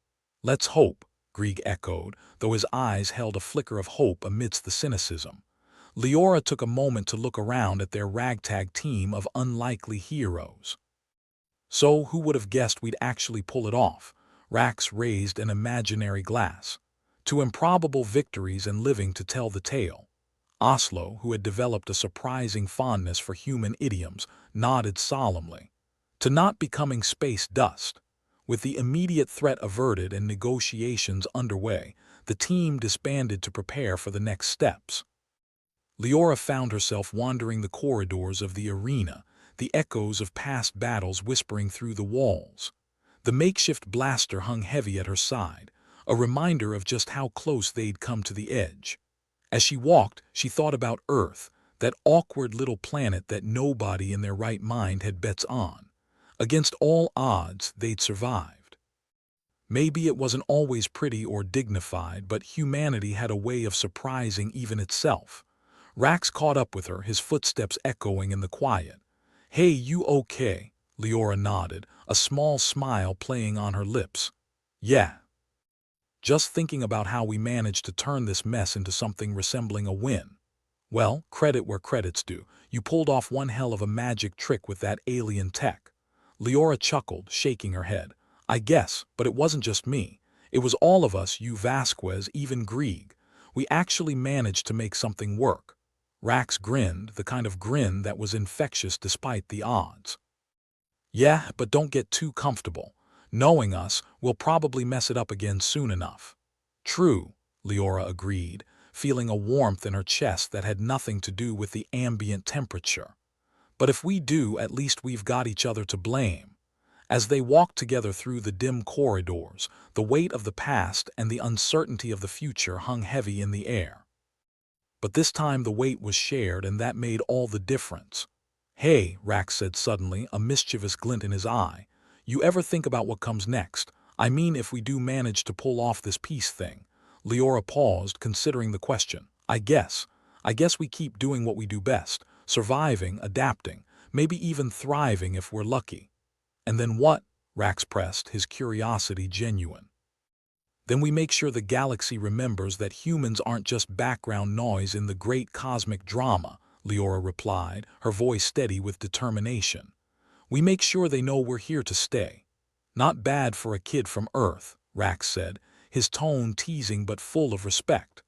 "Let's hope," Grieg echoed, though his eyes held a flicker of hope amidst the cynicism. Leora took a moment to look around at their ragtag team of unlikely heroes. "So who would have guessed we'd actually pull it off?" Rax raised an imaginary glass. "To improbable victories and living to tell the tale." Oslo, who had developed a surprising fondness for human idioms, nodded solemnly. "To not becoming space dust." With the immediate threat averted and negotiations underway, the team disbanded to prepare for the next steps. Leora found herself wandering the corridors of the arena, the echoes of past battles whispering through the walls. The makeshift blaster hung heavy at her side, a reminder of just how close they'd come to the edge. As she walked, she thought about Earth, that awkward little planet that nobody in their right mind had bets on. Against all odds, they'd survived. Maybe it wasn't always pretty or dignified, but humanity had a way of surprising even itself. Rax caught up with her, his footsteps echoing in the quiet. "Hey, you okay?" Leora nodded, a small smile playing on her lips. "Yeah. Just thinking about how we managed to turn this mess into something resembling a win." "Well, credit where credit's due. You pulled off one hell of a magic trick with that alien tech." Leora chuckled, shaking her head. "I guess, but it wasn't just me. It was all of us, you Vasquez, even Grieg. We actually managed to make something work." Rax grinned, the kind of grin that was infectious despite the odds. "Yeah, but don't get too comfortable. Knowing us, we'll probably mess it up again soon enough." "True," Leora agreed, feeling a warmth in her chest that had nothing to do with the ambient temperature. "But if we do, at least we've got each other to blame." As they walked together through the dim corridors, the weight of the past and the uncertainty of the future hung heavy in the air. But this time the weight was shared, and that made all the difference. "Hey," Rax said suddenly, a mischievous glint in his eye. "You ever think about what comes next? I mean, if we do manage to pull off this peace thing." Leora paused, considering the question. I guess we keep doing what we do best, surviving, adapting, maybe even thriving if we're lucky." "And then what?" Rax pressed, his curiosity genuine. "Then we make sure the galaxy remembers that humans aren't just background noise in the great cosmic drama," Leora replied, her voice steady with determination. "We make sure they know we're here to stay." "Not bad for a kid from Earth," Rax said, his tone teasing but full of respect.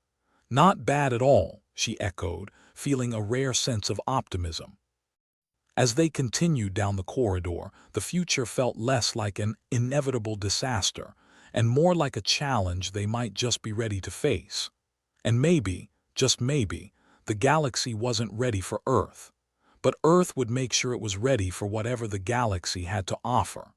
"Not bad at all," she echoed, feeling a rare sense of optimism. As they continued down the corridor, the future felt less like an inevitable disaster and more like a challenge they might just be ready to face. And maybe, just maybe, the galaxy wasn't ready for Earth. But Earth would make sure it was ready for whatever the galaxy had to offer.